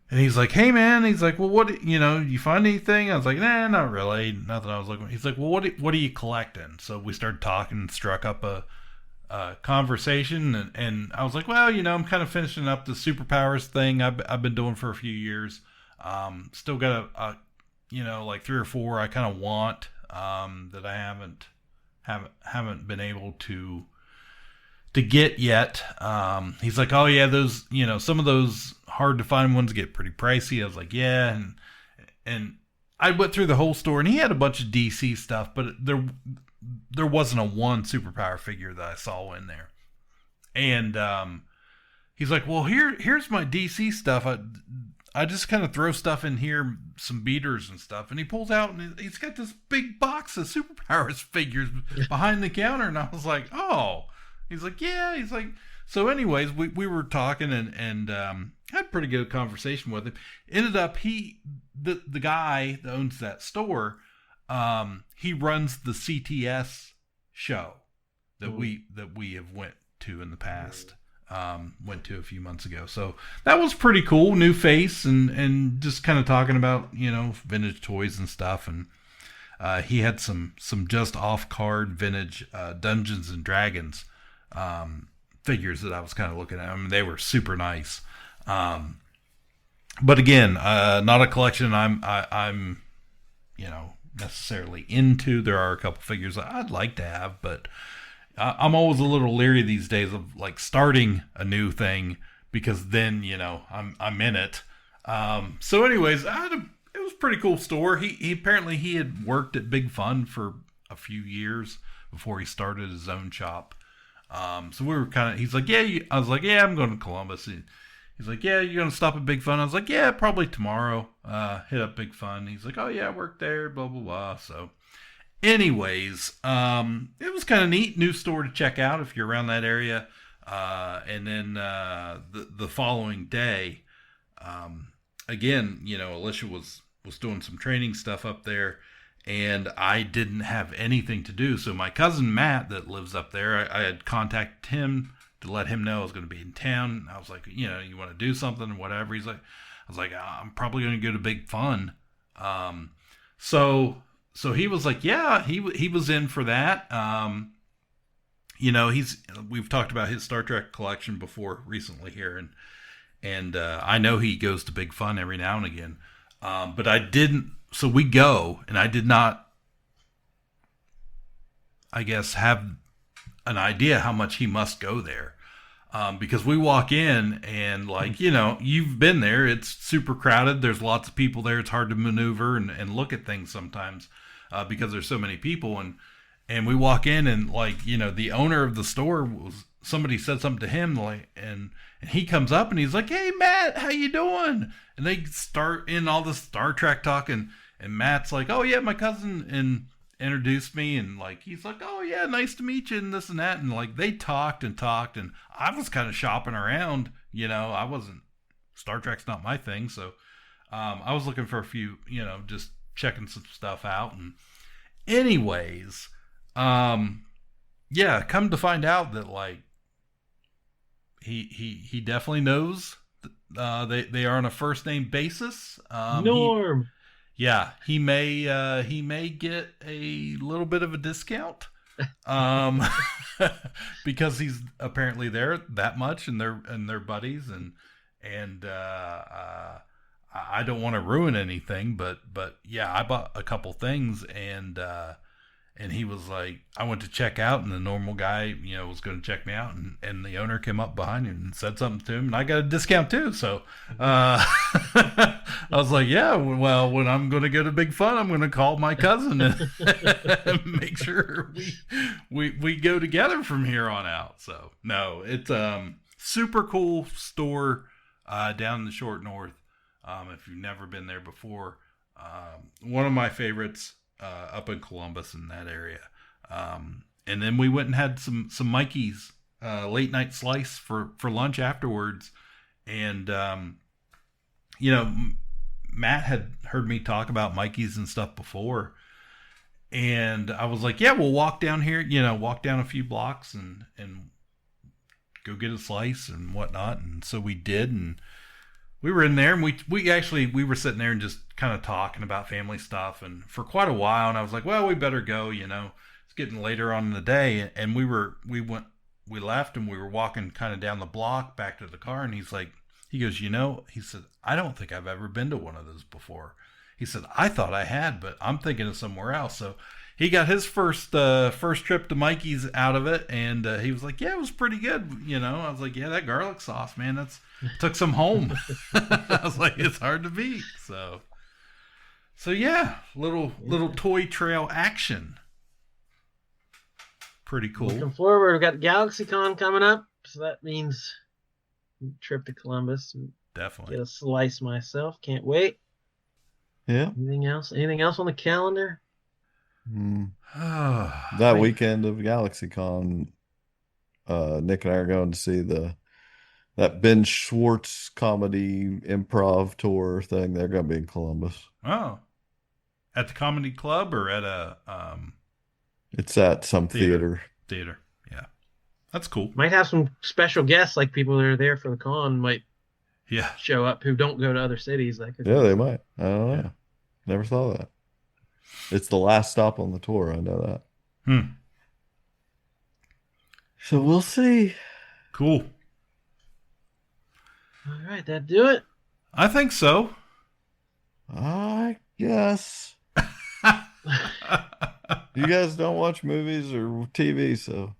he's like, "Hey man," he's like, "Well, what you find anything?" I was like, "Nah, not really, nothing I was looking." He's like, "Well, what are you collecting?" So we started talking and struck up a conversation, and I was like, "Well, I'm kind of finishing up the superpowers thing I've been doing for a few years. Still got a like 3 or 4 I kind of want that I haven't been able to get yet." He's like, "Oh yeah, those some of those hard to find ones get pretty pricey." I was like, "Yeah," and I went through the whole store, and he had a bunch of DC stuff, but there wasn't a one superpower figure that I saw in there. And he's like, "Well, here's my DC stuff. I just kind of throw stuff in here, some beaters and stuff." And he pulls out, and he's got this big box of superpowers figures behind the counter. And I was like, "Oh." He's like, "Yeah." He's like, so anyways, we were talking and had a pretty good conversation with him. Ended up, the guy that owns that store, he runs the CTS show that we have went to in the past. Went to a few months ago. So that was pretty cool. New face and just kind of talking about, vintage toys and stuff. And he had some just off card vintage Dungeons and Dragons figures that I was kind of looking at. I mean, they were super nice. But again, not a collection I'm necessarily into. There are a couple figures I'd like to have, but I'm always a little leery these days of like starting a new thing, because then I'm in it. So anyways, it was a pretty cool store. He apparently he had worked at Big Fun for a few years before he started his own shop. So we were kind of, he's like, "Yeah," I was like, "Yeah, I'm going to Columbus." He's like, "Yeah, you're going to stop at Big Fun?" I was like, "Yeah, probably tomorrow. Hit up Big Fun." He's like, "Oh yeah, I work there, blah, blah, blah." So anyways, it was kind of neat. New store to check out if you're around that area. And then the following day, again, Alicia was doing some training stuff up there, and I didn't have anything to do. So my cousin Matt that lives up there, I had contacted him to let him know I was going to be in town. I was like, you want to do something or whatever? I was like, I'm probably going to go to Big Fun. So he was like, yeah, he was in for that. We've talked about his Star Trek collection before recently here, and I know he goes to Big Fun every now and again. But I didn't. So we go, and I did not, I guess, have an idea how much he must go there. Because we walk in and you've been there. It's super crowded. There's lots of people there. It's hard to maneuver and look at things sometimes because there's so many people. And we walk in and the owner of the store was somebody said something to him, like, and he comes up and he's like, "Hey, Matt, how you doing?" And they start in all this Star Trek talk, and Matt's like, "Oh yeah, my cousin," and introduced me, and like he's like, "Oh yeah, nice to meet you," and this and that, and like they talked, and I was kind of shopping around, I wasn't, Star Trek's not my thing, so I was looking for a few, just checking some stuff out, and anyways, yeah, come to find out that like he definitely knows. They are on a first name basis. Norm. He may get a little bit of a discount, because he's apparently there that much, and they're buddies, and I don't want to ruin anything, but yeah, I bought a couple things, and he was like, I went to check out, and the normal guy, was going to check me out, and the owner came up behind him and said something to him, and I got a discount too. So I was like, yeah, well, when I'm going to go to Big Fun, I'm going to call my cousin and make sure we go together from here on out. So no, it's super cool store down in the short north. If you've never been there before, one of my favorites. Up in Columbus in that area. And then we went and had some Mikey's late night slice for lunch afterwards. And, Matt had heard me talk about Mikey's and stuff before. And I was like, yeah, we'll walk down here, walk down a few blocks and go get a slice and whatnot. And so we did, and we were in there, and we were sitting there and just kind of talking about family stuff, and for quite a while. And I was like, well, we better go, it's getting later on in the day. And we left, and we were walking kind of down the block back to the car. And he goes, he said, I don't think I've ever been to one of those before. He said, I thought I had, but I'm thinking of somewhere else. So he got his first trip to Mikey's out of it, and he was like, yeah, it was pretty good. I was like, yeah, that garlic sauce, man, took some home. I was like, it's hard to beat. So yeah, little toy trail action. Pretty cool. Looking forward. We've got GalaxyCon coming up, so that means a trip to Columbus. Definitely. Get a slice myself. Can't wait. Yeah. Anything else? Anything else on the calendar? That weekend of GalaxyCon, Nick and I are going to see that Ben Schwartz comedy improv tour thing. They're going to be in Columbus. Oh, at the comedy club or at a it's at some theater. Yeah, that's cool. Might have some special guests, like people that are there for the con might show up who don't go to other cities. They might. I don't know. Never saw that. It's the last stop on the tour. I know that. So we'll see. Cool. All right, that do it? I think so. I guess. You guys don't watch movies or TV, so.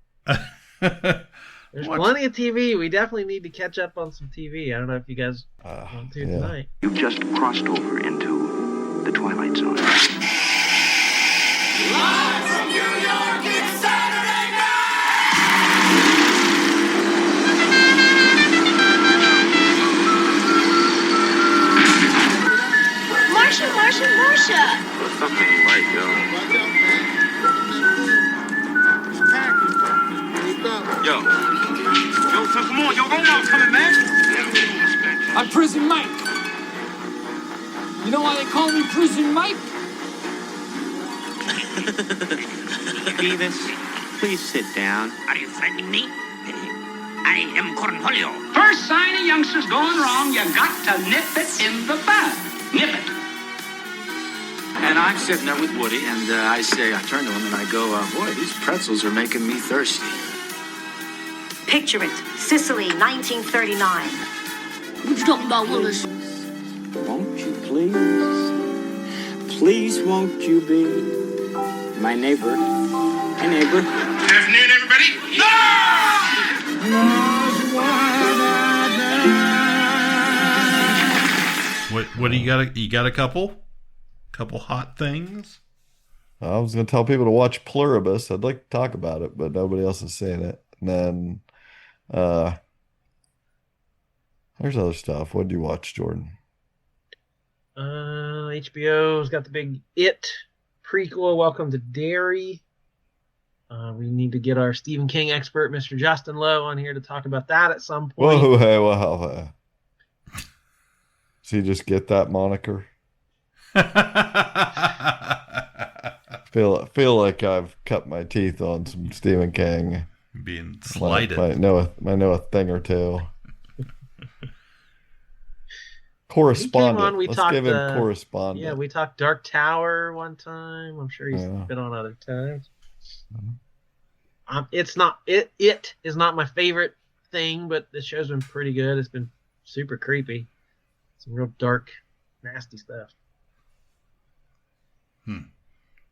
There's plenty of TV. We definitely need to catch up on some TV. I don't know if you guys want to tonight. You've just crossed over into the Twilight Zone. Live from New York, it's Saturday night! Marsha! What's up, right, yo? Yo, son, come on, yo, Roundhouse coming, man. I'm Prison Mike. You know why they call me Prison Mike? Beavis, please sit down. Are you threatening me? I am Cornholio. First sign a youngster's going wrong, you got to nip it in the bud. Nip it. And I'm sitting there with Woody, and I turn to him and I go, boy, these pretzels are making me thirsty. Picture it. Sicily, 1939. What you talking about, Willis? Won't you please? Please won't you be my neighbor? Hi, neighbor. Good afternoon, everybody. What do you got? You got a couple hot things? I was going to tell people to watch Pluribus. I'd like to talk about it, but nobody else has seen it. And then Uh, there's other stuff. What did you watch, Jordan? HBO's got the big It prequel, Welcome to Derry. We need to get our Stephen King expert, Mr. Justin Lowe, on here to talk about that at some point. Whoa, hey, wow. Does he just get that moniker? Feel like I've cut my teeth on some Stephen King. Being slighted. Might know a thing or two. Correspondent. Let's give him correspondent. Yeah, we talked Dark Tower one time. I'm sure he's been on other times. It's not it is not my favorite thing, but the show's been pretty good. It's been super creepy. Some real dark, nasty stuff.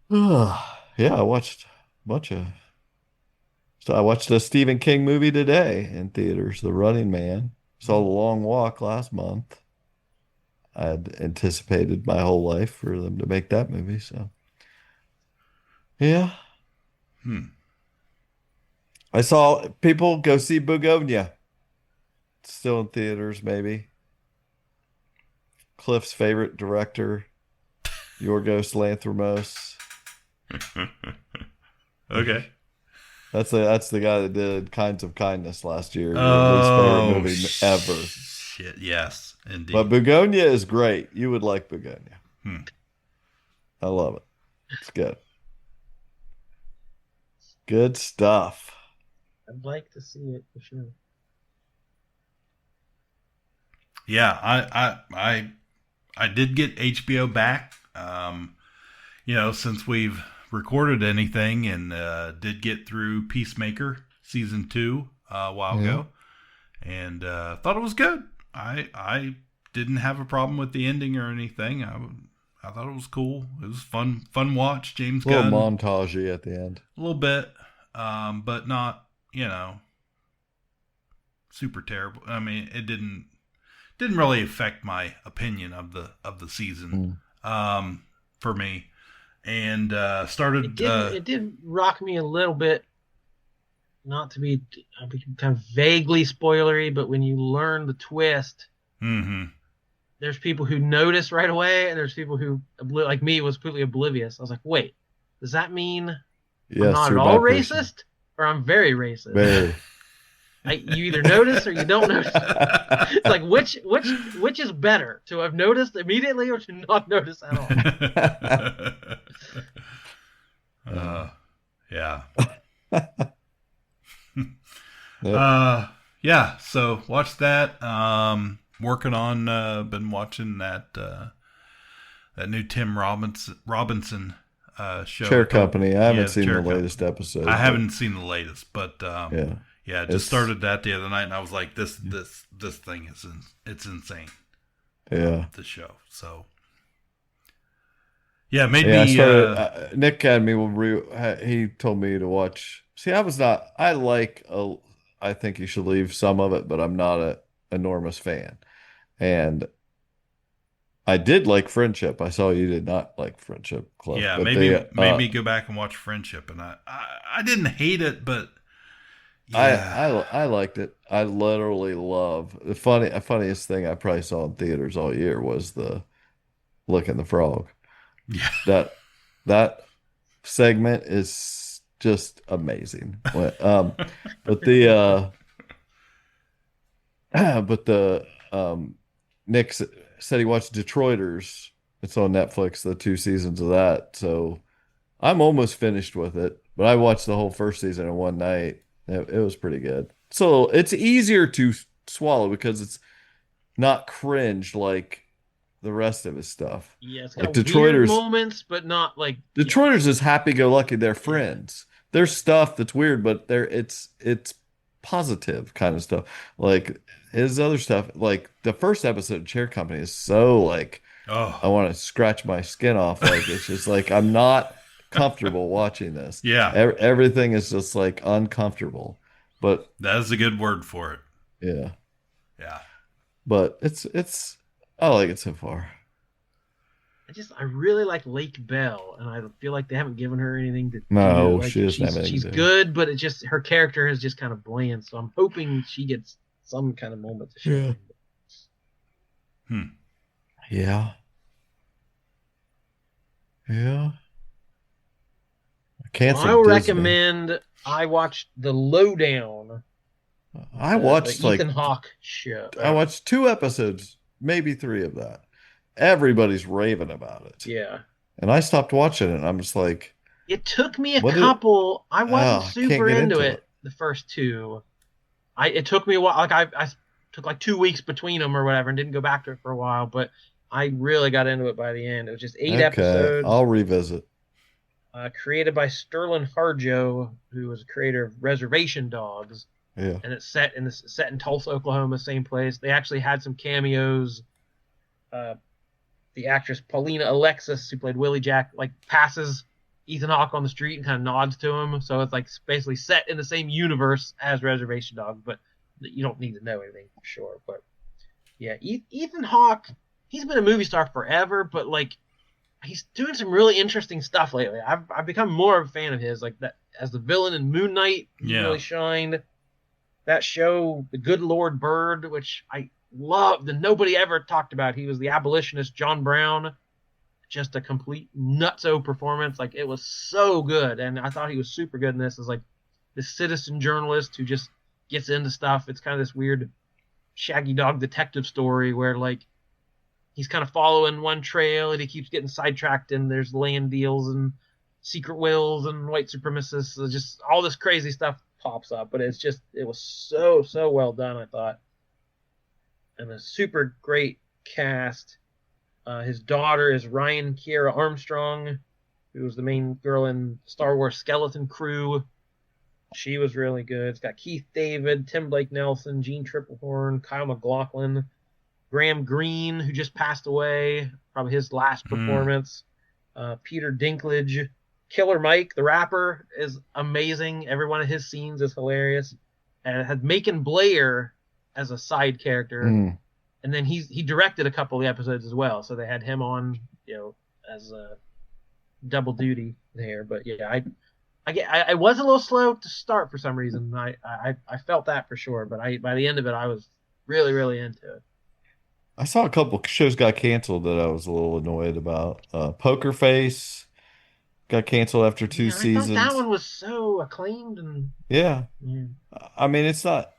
Yeah, I watched a bunch of. So I watched a Stephen King movie today in theaters, The Running Man. Saw The Long Walk last month. I had anticipated my whole life for them to make that movie, so yeah. I saw people go see Begonia. It's still in theaters, maybe. Cliff's favorite director, Yorgos Lanthimos. Okay. That's the guy that did Kinds of Kindness last year. His favorite movie ever. Shit, yes, indeed. But Begonia is great. You would like Begonia. I love it. It's good. Good stuff. I'd like to see it for sure. Yeah, I did get HBO back. Since we've recorded anything, and did get through Peacemaker season 2 a while ago, and thought it was good. I didn't have a problem with the ending or anything. I thought it was cool. It was fun watch. James Gunn, a little montagey at the end, a little bit, but not super terrible. I mean, it didn't really affect my opinion of the season for me. And started. It did rock me a little bit. Not to be kind of vaguely spoilery, but when you learn the twist, there's people who notice right away, and there's people who, like me, was completely oblivious. I was like, "Wait, does that mean I'm not at all racist, or I'm very racist?" Very. You either notice or you don't notice. It's like which is better, to have noticed immediately or to not notice at all? Yeah. Yeah. So watch that. Working on. Been watching that new Tim Robinson show. Chair Company. I haven't seen the latest episode. I haven't seen the latest, but yeah, just started that the other night, and I was like, this thing it's insane. Yeah, the show. So yeah, made me. Nick had me. He told me to watch. See, I was not. I think you should leave some of it, but I'm not an enormous fan. And I did like Friendship. I saw you did not like Friendship, Cliff. Yeah, made me go back and watch Friendship, and I didn't hate it, but. Yeah. I liked it. I literally love the funniest thing I probably saw in theaters all year was the Lick and the Frog. Yeah, that segment is just amazing. But the Nick said he watched Detroiters. It's on Netflix, the 2 seasons of that. So I'm almost finished with it, but I watched the whole first season in one night. It was pretty good. So it's easier to swallow because it's not cringe like the rest of his stuff. Yeah, it's got like Detroiters, weird moments, but not like Detroiters is happy-go-lucky. They're friends. There's stuff that's weird, but it's positive kind of stuff. Like his other stuff, like the first episode of Chair Company is so like, I want to scratch my skin off. Like it's just like I'm not comfortable watching this. Yeah, everything is just like uncomfortable. But that is a good word for it. Yeah. But it's I like it so far. I really like Lake Bell, and I feel like they haven't given her anything to No, do. Like, she doesn't have anything she's to do. good, but her character is just kind of bland. So I'm hoping she gets some kind of moment to shine. Yeah. Yeah. I will recommend. I watched the Lowdown. I watched the Ethan Hawke show. I watched 2 episodes, maybe 3 of that. Everybody's raving about it. Yeah. And I stopped watching it. And I'm just like, it took me a couple. I wasn't super into it the first 2. It took me a while. Like I took like 2 weeks between them or whatever, and didn't go back to it for a while. But I really got into it by the end. It was just 8 episodes. I'll revisit. Created by Sterling Harjo, who was a creator of Reservation Dogs. Yeah. And it's set in Tulsa, Oklahoma, same place. They actually had some cameos. The actress Paulina Alexis, who played Willie Jack, like passes Ethan Hawke on the street and kind of nods to him. So it's like basically set in the same universe as Reservation Dogs, but you don't need to know anything for sure. But yeah, Ethan Hawke, he's been a movie star forever, but like he's doing some really interesting stuff lately. I've become more of a fan of his, like that as the villain in Moon Knight. He really shined. That show, The Good Lord Bird, which I loved and nobody ever talked about. He was the abolitionist John Brown. Just a complete nutso performance. Like, it was so good, and I thought he was super good in this as like this citizen journalist who just gets into stuff. It's kind of this weird Shaggy Dog detective story where like he's kind of following one trail and he keeps getting sidetracked, and there's land deals and secret wills and white supremacists. So just all this crazy stuff pops up, but it was so well done, I thought. And a super great cast. His daughter is Ryan Kiera Armstrong, who was the main girl in Star Wars Skeleton Crew. She was really good. It's got Keith David, Tim Blake Nelson, Gene Triplehorn, Kyle MacLachlan, Graham Greene, who just passed away, probably his last performance. Peter Dinklage. Killer Mike, the rapper, is amazing. Every one of his scenes is hilarious. And it had Macon Blair as a side character. And then he directed a couple of the episodes as well. So they had him on, as a double duty there. But yeah, I was a little slow to start for some reason. I felt that for sure. But by the end of it, I was really, really into it. I saw a couple shows got canceled that I was a little annoyed about. Poker Face got canceled after 2 seasons. I thought that one was so acclaimed and I mean, it's not.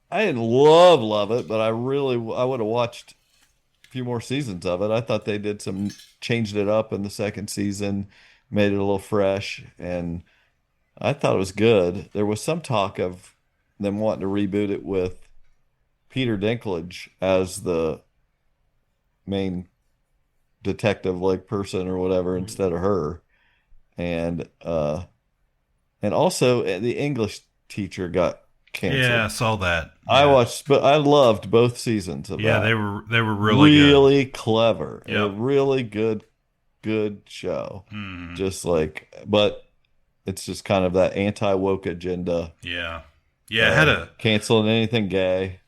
I didn't love it, but I would have watched a few more seasons of it. I thought they changed it up in the second season, made it a little fresh, and I thought it was good. There was some talk of them wanting to reboot it with Peter Dinklage as the main detective like person or whatever instead of her. And also the English teacher got canceled. Yeah, I saw that. Yeah. I watched, but I loved both seasons of that. Yeah, they were really good. Clever. Yep. A really good show. Just like, but it's just kind of that anti-woke agenda. Yeah. Yeah, it had a canceling anything gay.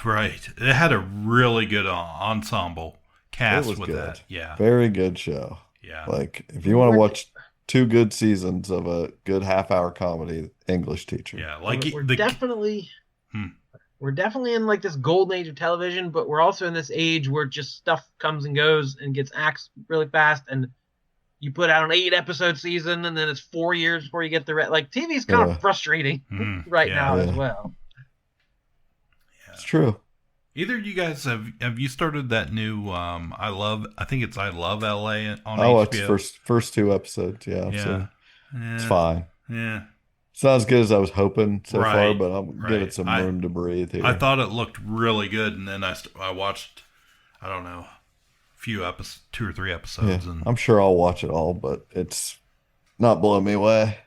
Right. It had a really good ensemble cast with good. that. Yeah. Very good show. Yeah. Like, if you want to watch 2 good seasons of a good half-hour comedy, English Teacher. Yeah, like we're definitely in like this golden age of television, but we're also in this age where just stuff comes and goes and gets axed really fast, and you put out an 8-episode season, and then it's 4 years before you get the like TV is kind of frustrating now as well. Yeah. It's true. Either of you guys have you started that new I Love LA on HBO? I watched first 2 episodes. Yeah. So it's fine. Yeah. It's not as good as I was hoping so far, but I'll give it some room to breathe here. I thought it looked really good, and then I watched, I don't know, a few episodes, 2 or 3 episodes. Yeah, and I'm sure I'll watch it all, but it's not blowing me away.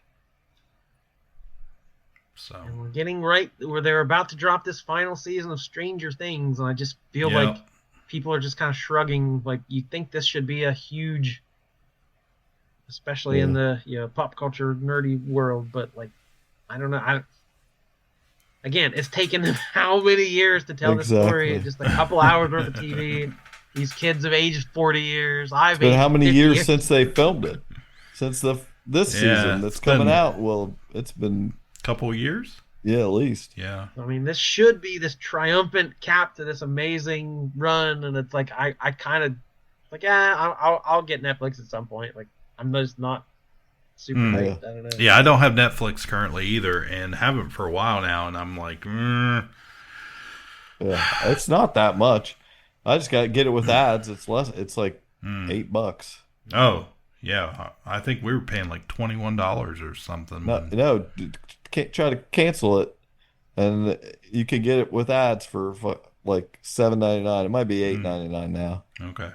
So and we're getting right where they're about to drop this final season of Stranger Things, and I just feel like people are just kind of shrugging. Like, you think this should be a huge, especially in the pop culture nerdy world, but like, I don't know. Again, it's taken them how many years to tell this story? Just a couple hours worth of TV. These kids have aged 40 years. I've But aged how many 50 years since they filmed it? Since this season that's coming out? Well, it's been a couple of years. Yeah, at least. Yeah. I mean, this should be this triumphant cap to this amazing run, and it's like I kind of like, I'll get Netflix at some point. Like, I'm just not super hyped. I don't know. Yeah, I don't have Netflix currently either, and haven't for a while now, and I'm like, yeah, it's not that much. I just got to get it with ads. It's less. It's like $8. Oh, yeah. I think we were paying like $21 or something. No, can't try to cancel it, and you can get it with ads for like $7.99. It might be $8.99 now. Okay,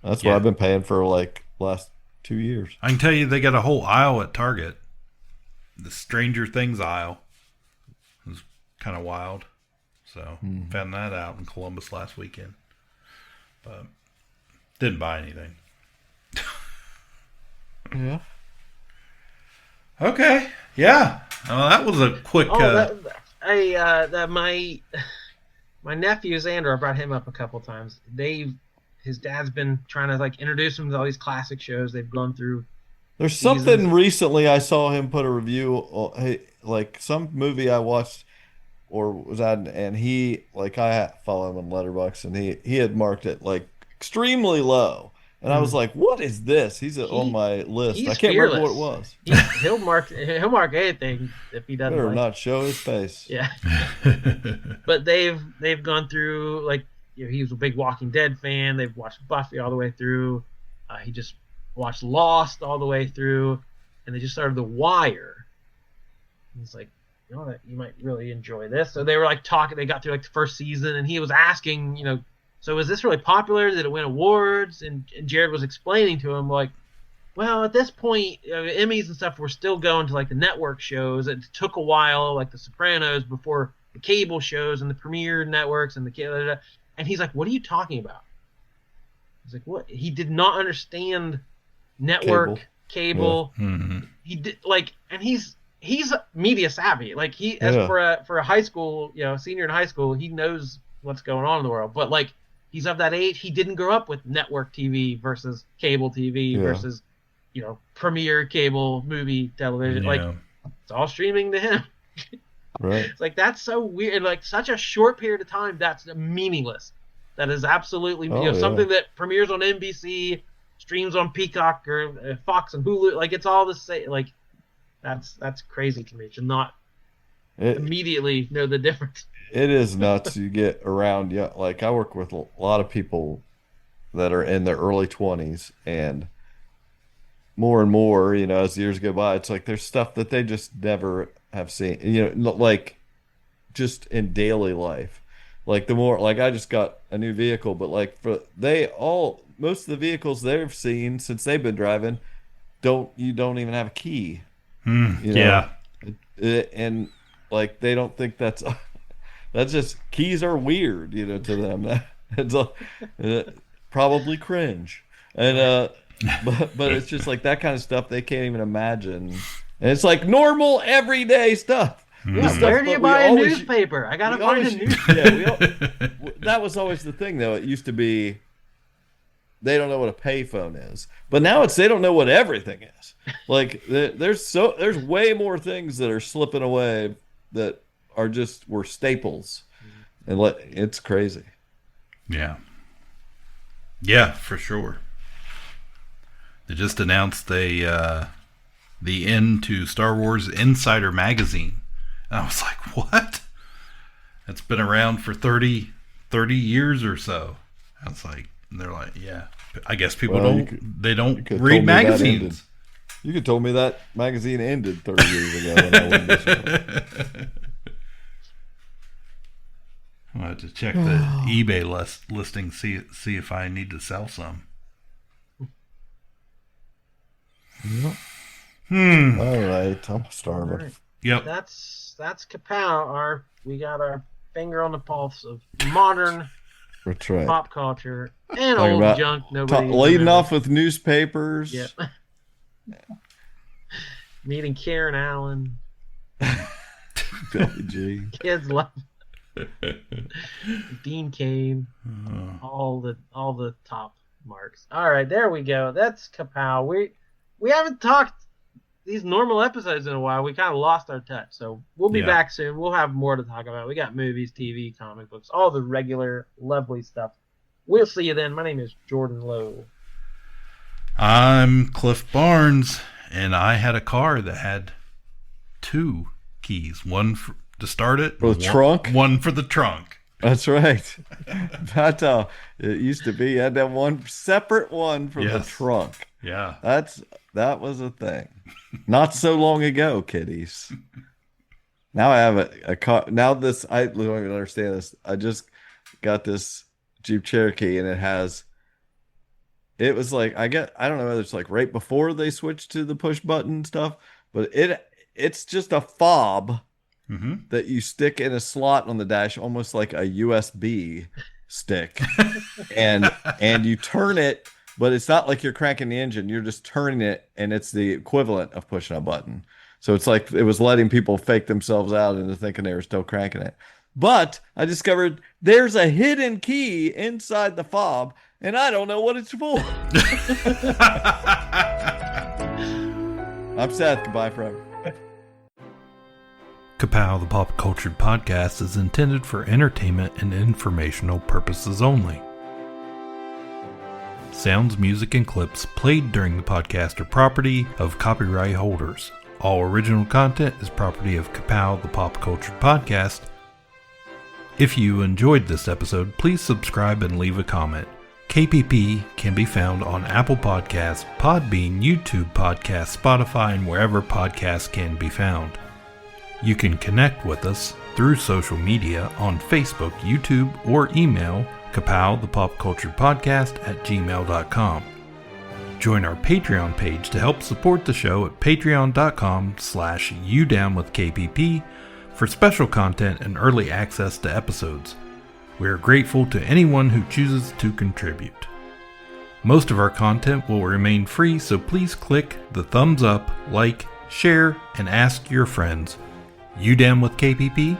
that's what I've been paying for like last 2 years. I can tell you, they got a whole aisle at Target. The Stranger Things aisle. It was kind of wild. So found that out in Columbus last weekend, but didn't buy anything. Yeah. Okay. Yeah. Well, that was a quick. My nephew Xander, I brought him up a couple times. His dad's been trying to like introduce him to all these classic shows they've gone through. There's something recently I saw him put a review, like some movie I watched or was at, and he, like, I follow him on Letterboxd, and he had marked it like extremely low. And I was like, "What is this?" He's on my list. I can't remember what it was. He'll mark anything if he doesn't. Better not show his face. Yeah. But they've gone through, like, he was a big Walking Dead fan. They've watched Buffy all the way through. He just watched Lost all the way through, and they just started The Wire. He's like, that you might really enjoy this. So they were like talking. They got through like the first season, and he was asking, so is this really popular? Did it win awards? And Jared was explaining to him, like, well, at this point, Emmys and stuff were still going to like the network shows. It took a while, like The Sopranos, before the cable shows and the premiere networks and the. And he's like, "What are you talking about?" He's like, "What?" He did not understand network cable. Yeah. Mm-hmm. He did and he's media savvy. Like for a high school, senior in high school, he knows what's going on in the world. But like, he's of that age. He didn't grow up with network TV versus cable TV versus, premiere cable movie television. Yeah. Like, it's all streaming to him. Right. It's like, that's so weird. And like, such a short period of time, that's meaningless. That is absolutely something that premieres on NBC, streams on Peacock or Fox and Hulu. Like, it's all the same. Like, that's crazy to me to not immediately know the difference. It is nuts. You get around, like I work with a lot of people that are in their early 20s, and more, as years go by, it's like there's stuff that they just never have seen, like just in daily life. Like I just got a new vehicle, but like most of the vehicles they've seen since they've been driving, don't even have a key. Yeah. And like, they don't think that's just, keys are weird, to them. It's probably cringe. And, but it's just like that kind of stuff they can't even imagine. And it's like normal everyday stuff. Where do you buy a newspaper? I gotta find a newspaper. That was always the thing, though. It used to be they don't know what a payphone is, but now they don't know what everything is. Like there's way more things that are slipping away that were staples, and it's crazy. Yeah, for sure. They just announced the end to Star Wars Insider magazine. And I was like, what? It's been around for 30 years or so. I was like, and they're like, yeah. I guess people don't read magazines. You could told me that magazine ended 30 years ago. And I wouldn't be sure. I'll have to check the eBay listing, see if I need to sell some. Yep. All right, I'm starving. Right. Yep. That's Ka-Pow. We got our finger on the pulse of modern pop culture and talking old junk. Leading off with newspapers. Yep. Meeting Karen Allen. Billy G. Kids love. Dean Cain. All the top marks. All right, there we go. That's Ka-Pow. We haven't talked these normal episodes in a while. We kind of lost our touch, so we'll be back soon. We'll have more to talk about. We got movies, TV, comic books, all the regular lovely stuff. We'll see you then. My name is Jordan Lowe. I'm Cliff Barnes, and I had a car that had 2 keys. One to start it. For the trunk? One for the trunk. That's right. That's how it used to be. You had to have one separate one for the trunk. Yeah. That was a thing. Not so long ago, kiddies. Now I have a car. Now this, I don't even understand this. I just got this Jeep Cherokee, and it was like, I don't know whether it's like right before they switched to the push button stuff, but it's just a fob that you stick in a slot on the dash, almost like a USB stick, and you turn it, but it's not like you're cranking the engine. You're just turning it, and it's the equivalent of pushing a button. So it's like it was letting people fake themselves out into thinking they were still cranking it. But I discovered there's a hidden key inside the fob, and I don't know what it's for. I'm Seth. Goodbye forever. Ka-Pow, the Pop Cultured Podcast, is intended for entertainment and informational purposes only. Sounds, music, and clips played during the podcast are property of copyright holders. All original content is property of Ka-Pow, the Pop Cultured Podcast. If you enjoyed this episode, please subscribe and leave a comment. KPP can be found on Apple Podcasts, Podbean, YouTube Podcasts, Spotify, and wherever podcasts can be found. You can connect with us through social media on Facebook, YouTube, or email Ka-Pow, the Pop Cultured Podcast at gmail.com. Join our Patreon page to help support the show at patreon.com/udownwithkpp for special content and early access to episodes. We are grateful to anyone who chooses to contribute. Most of our content will remain free, so please click the thumbs up, like, share, and ask your friends. You down with KPP?